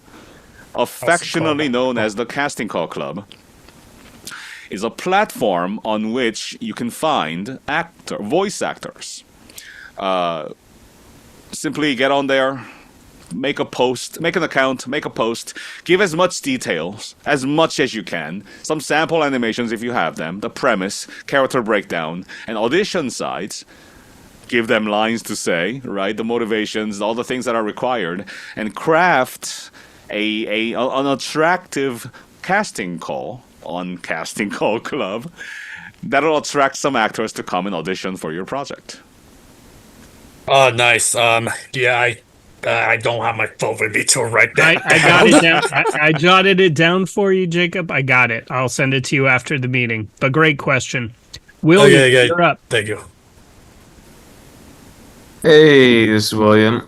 affectionately known as the Casting Call Club, is a platform on which you can find voice actors. Simply get on there, make a post, make an account, make a post, give as much details, as much as you can, some sample animations if you have them, the premise, character breakdown, and audition sides. Give them lines to say, right, the motivations, all the things that are required, and craft an attractive casting call on Casting Call Club that'll attract some actors to come and audition for your project. Oh, nice. Yeah, I don't have my phone with me to write that. I got it down. I jotted it down for you, Jacob. I got it. I'll send it to you after the meeting. But great question. William, Okay. you're up. Thank you. Hey, this is William.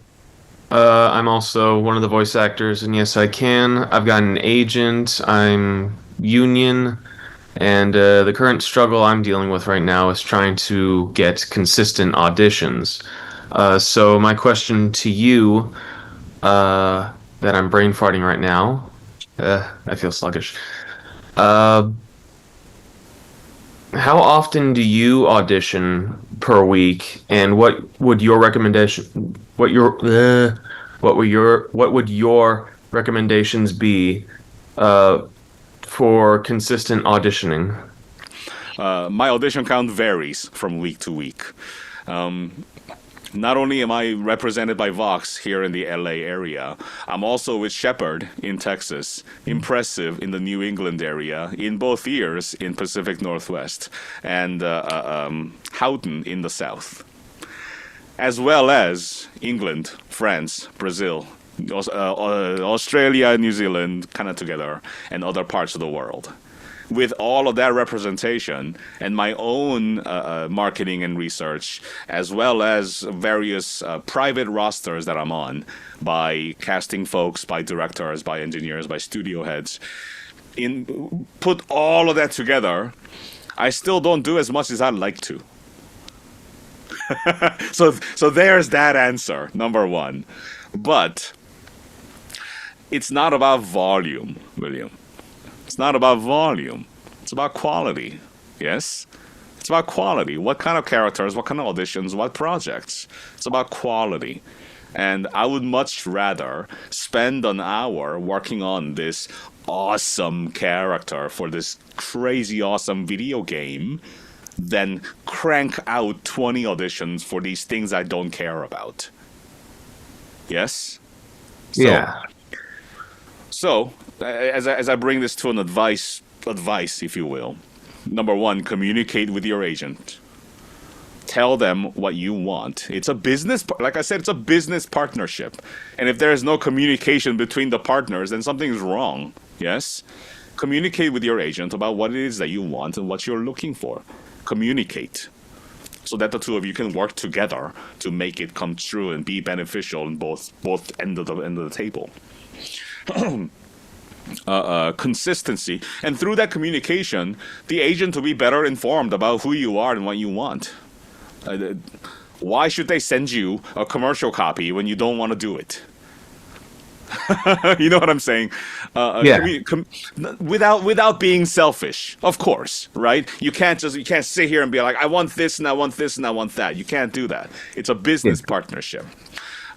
I'm also one of the voice actors in Yes I Can. I've got an agent. I'm union. And the current struggle I'm dealing with right now is trying to get consistent auditions. So my question to you, that I'm brain farting right now, I feel sluggish. How often do you audition per week, and what would your recommendations be for consistent auditioning? My audition count varies from week to week. Not only am I represented by Vox here in the LA area, I'm also with Shepherd in Texas, Impressive in the New England area, in both ears in Pacific Northwest, and Houghton in the South, as well as England, France, Brazil, Australia, New Zealand, kind of together, and other parts of the world. With all of that representation and my own marketing and research, as well as various private rosters that I'm on by casting folks, by directors, by engineers, by studio heads, put all of that together, I still don't do as much as I'd like to. So there's that answer, number one. But it's not about volume, William. It's not about volume. It's about quality. Yes? It's about quality. What kind of characters, what kind of auditions, what projects? It's about quality. And I would much rather spend an hour working on this awesome character for this crazy awesome video game than crank out 20 auditions for these things I don't care about. Yes? Yeah. So, as I bring this to an advice, if you will. Number one, communicate with your agent. Tell them what you want. It's a business, like I said, it's a business partnership. And if there is no communication between the partners, then something is wrong. Yes? Communicate with your agent about what it is that you want and what you're looking for. Communicate. So that the two of you can work together to make it come true and be beneficial in both ends of the table. Consistency, and through that communication, the agent will be better informed about who you are and what you want. Why should they send you a commercial copy when you don't want to do it? You know what I'm saying? Without being selfish, of course, right? You can't sit here and be like, I want this and I want this and I want that. You can't do that. It's a business partnership.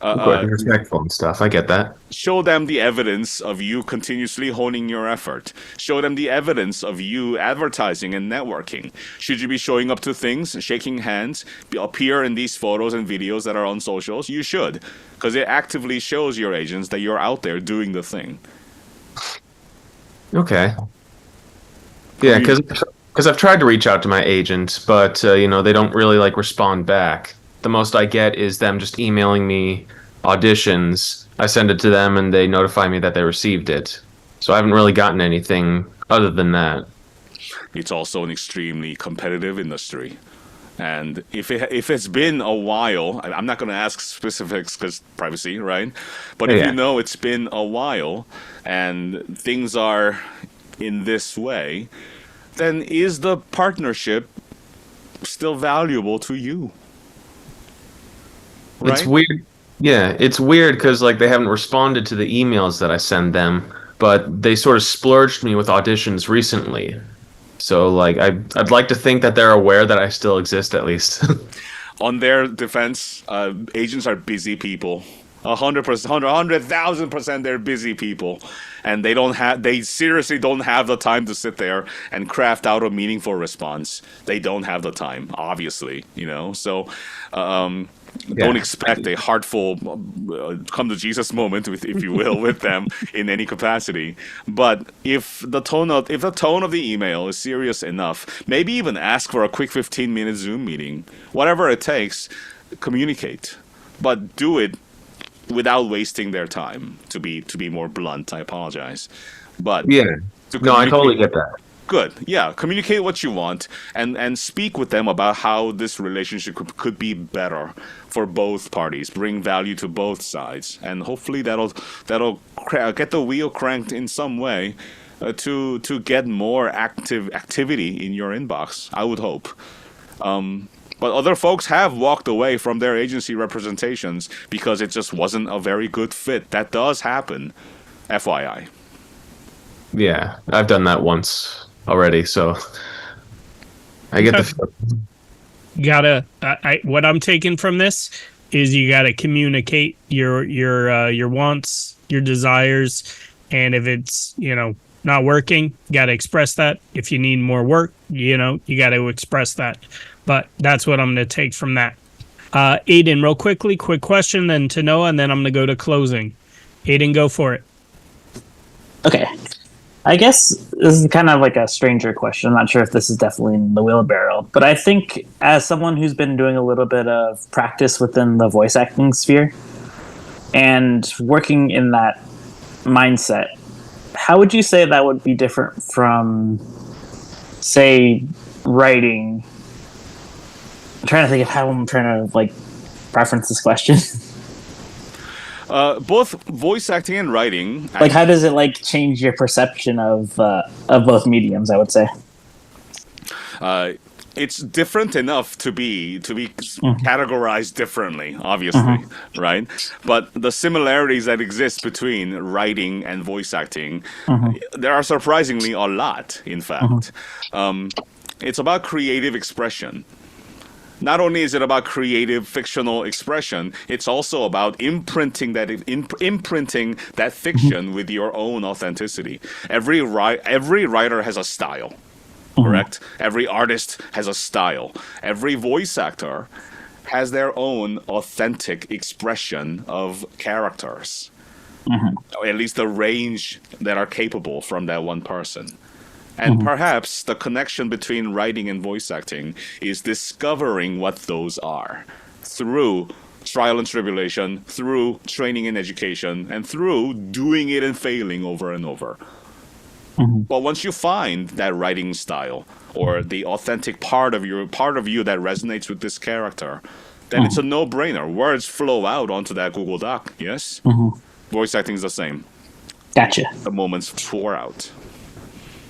Respectful and stuff. I get that. Show them the evidence of you continuously honing your effort. Show them the evidence of you advertising and networking. Should you be showing up to things, shaking hands, appear in these photos and videos that are on socials? You should, because it actively shows your agents that you're out there doing the thing. Okay. Yeah, because I've tried to reach out to my agent, but they don't really respond back. The most I get is them just emailing me auditions. I send it to them and they notify me that they received it. So I haven't really gotten anything other than that. It's also an extremely competitive industry. And if it's been a while, I'm not going to ask specifics because privacy, right? But if you know it's been a while and things are in this way, then is the partnership still valuable to you? Right? It's weird. Yeah, it's weird because they haven't responded to the emails that I send them, but they sort of splurged me with auditions recently. So I'd like to think that they're aware that I still exist at least. On their defense, agents are busy people. 100%, 100,000% they're busy people, and they seriously don't have the time to sit there and craft out a meaningful response. They don't have the time, obviously, so don't expect a heartful come to Jesus moment, if you will, with them in any capacity. But if the tone of the email is serious enough, maybe even ask for a quick 15-minute Zoom meeting, whatever it takes. Communicate, but do it without wasting their time. To be more blunt, I apologize, but I totally get that. Good. Yeah. Communicate what you want and speak with them about how this relationship could be better for both parties, bring value to both sides, and hopefully that'll get the wheel cranked in some way to get more activity in your inbox. I would hope. But other folks have walked away from their agency representations because it just wasn't a very good fit. That does happen. FYI. Yeah, I've done that once already, so I get the what I'm taking from this is you gotta communicate your wants, your desires, and if it's not working, you gotta express that. If you need more work, you gotta express that. But that's what I'm gonna take from that. Aiden, real quickly, quick question, then to Noah, and then I'm gonna go to closing. Aiden, go for it. Okay. I guess this is kind of like a stranger question. I'm not sure if this is definitely in the wheelbarrow, but I think as someone who's been doing a little bit of practice within the voice acting sphere and working in that mindset, how would you say that would be different from, say, writing? I'm trying to think of how I'm trying to preference this question. Both voice acting and writing. How does it change your perception of both mediums? I would say. it's different enough to be categorized differently, obviously, right? But the similarities that exist between writing and voice acting, there are surprisingly a lot, in fact. It's about creative expression. Not only is it about creative fictional expression, it's also about imprinting that fiction with your own authenticity. Every writer has a style, correct? Every artist has a style. Every voice actor has their own authentic expression of characters. Or at least the range that are capable from that one person. And perhaps the connection between writing and voice acting is discovering what those are through trial and tribulation, through training and education, and through doing it and failing over and over. But once you find that writing style or the authentic part of you that resonates with this character, then it's a no-brainer. Words flow out onto that Google Doc, yes? Voice acting is the same. Gotcha. The moments pour out.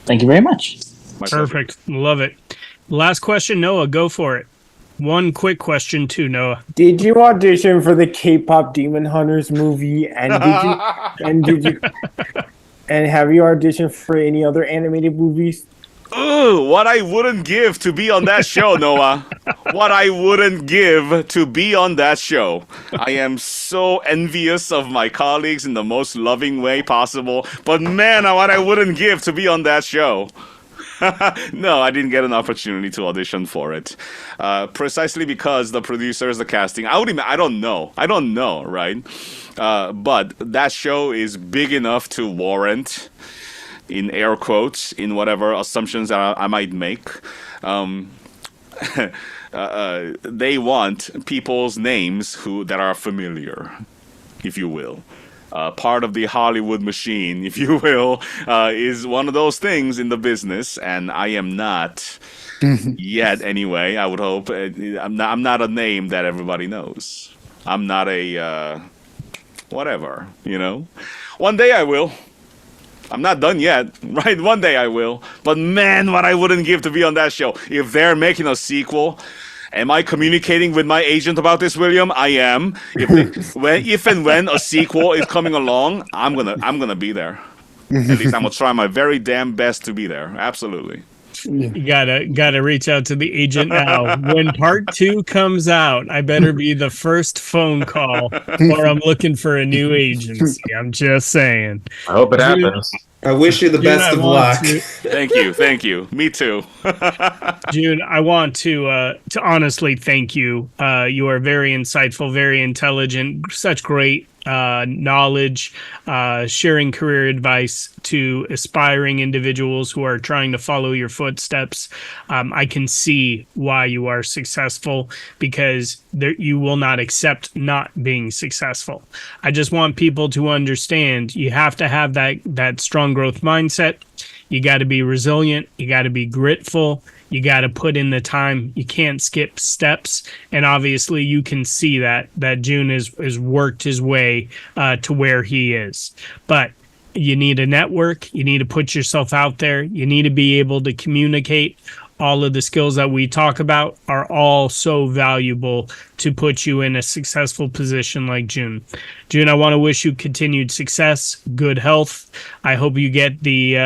Thank you very much. Perfect. Love it. Last question, Noah, go for it. One quick question too, Noah. Did you audition for the K-pop Demon Hunters movie? And have you auditioned for any other animated movies? Ooh, what I wouldn't give to be on that show, Noah. What I wouldn't give to be on that show. I am so envious of my colleagues in the most loving way possible. But man, what I wouldn't give to be on that show. No, I didn't get an opportunity to audition for it. Precisely because the producers, the casting, I don't know, right? But that show is big enough to warrant, in air quotes, in whatever assumptions I might make. They want people's names that are familiar, if you will. Part of the Hollywood machine, if you will, is one of those things in the business, and I am not yet. Anyway, I would hope. I'm not a name that everybody knows. I'm not a whatever, One day I will. I'm not done yet, right? One day I will. But man, what I wouldn't give to be on that show. If they're making a sequel, am I communicating with my agent about this, William? I am. If and when a sequel is coming along, I'm gonna be there. At least I'm gonna try my very damn best to be there. Absolutely. You gotta reach out to the agent now. When part 2 comes out, I better be the first phone call, or I'm looking for a new agency. I'm just saying. I hope it happens. I wish you the best of luck. Thank you. Me too. June, I want to honestly thank you. You are very insightful, very intelligent, such great knowledge, sharing career advice to aspiring individuals who are trying to follow your footsteps. I can see why you are successful, because you will not accept not being successful. I just want people to understand you have to have that strong growth mindset. You got to be resilient. You got to be gritful. You got to put in the time. You can't skip steps. And obviously you can see that June has worked his way to where he is. But you need a network. You need to put yourself out there. You need to be able to communicate. All of the skills that we talk about are all so valuable to put you in a successful position like June. June, I want to wish you continued success, good health. I hope you get the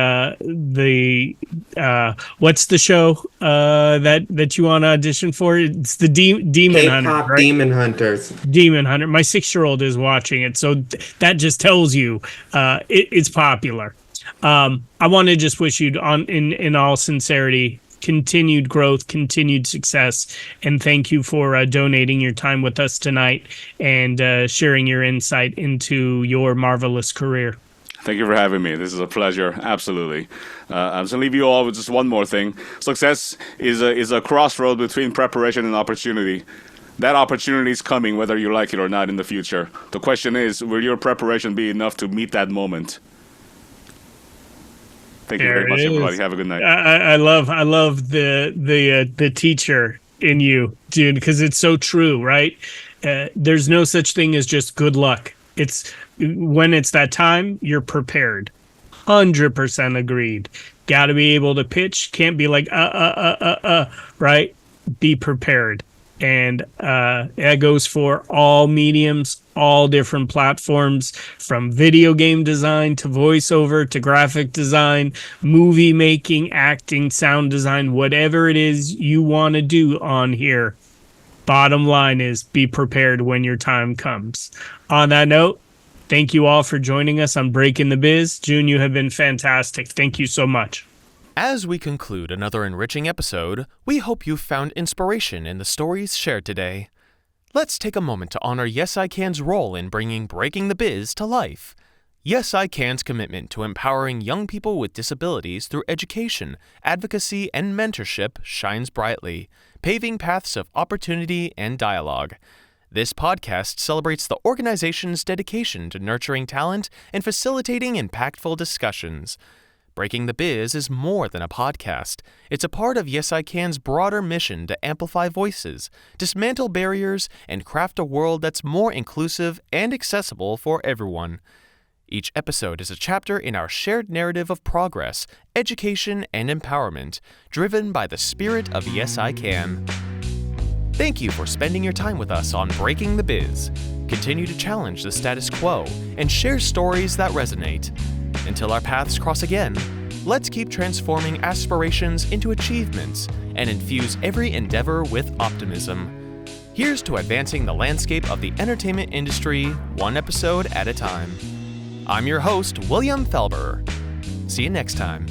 what's the show that you want to audition for? It's the Demon Hunter, right? Demon Hunters. Demon Hunter. My 6-year-old is watching it, so that just tells you it's popular. I want to just wish you, in all sincerity, continued growth, continued success, and thank you for donating your time with us tonight and sharing your insight into your marvelous career. Thank you for having me. This is a pleasure. Absolutely. I'm just going to leave you all with just one more thing. Success is a crossroad between preparation and opportunity. That opportunity is coming whether you like it or not in the future. The question is, will your preparation be enough to meet that moment? Thank you very much, everybody. Have a good night. I love the teacher in you, June, because it's so true, right? There's no such thing as just good luck. It's when it's that time, you're prepared. 100% agreed. Got to be able to pitch. Can't be like, right? Be prepared. And that goes for all mediums, all different platforms, from video game design to voiceover to graphic design, movie making, acting, sound design, whatever it is you want to do on here. Bottom line is be prepared when your time comes. On that note, thank you all for joining us on Breaking the Biz. June, you have been fantastic. Thank you so much. As we conclude another enriching episode, we hope you found inspiration in the stories shared today. Let's take a moment to honor Yes I Can's role in bringing Breaking the Biz to life. Yes I Can's commitment to empowering young people with disabilities through education, advocacy, and mentorship shines brightly, paving paths of opportunity and dialogue. This podcast celebrates the organization's dedication to nurturing talent and facilitating impactful discussions. Breaking the Biz is more than a podcast. It's a part of Yes I Can's broader mission to amplify voices, dismantle barriers, and craft a world that's more inclusive and accessible for everyone. Each episode is a chapter in our shared narrative of progress, education, and empowerment, driven by the spirit of Yes I Can. Thank you for spending your time with us on Breaking the Biz. Continue to challenge the status quo and share stories that resonate. Until our paths cross again, let's keep transforming aspirations into achievements and infuse every endeavor with optimism. Here's to advancing the landscape of the entertainment industry, one episode at a time. I'm your host, William Felber. See you next time.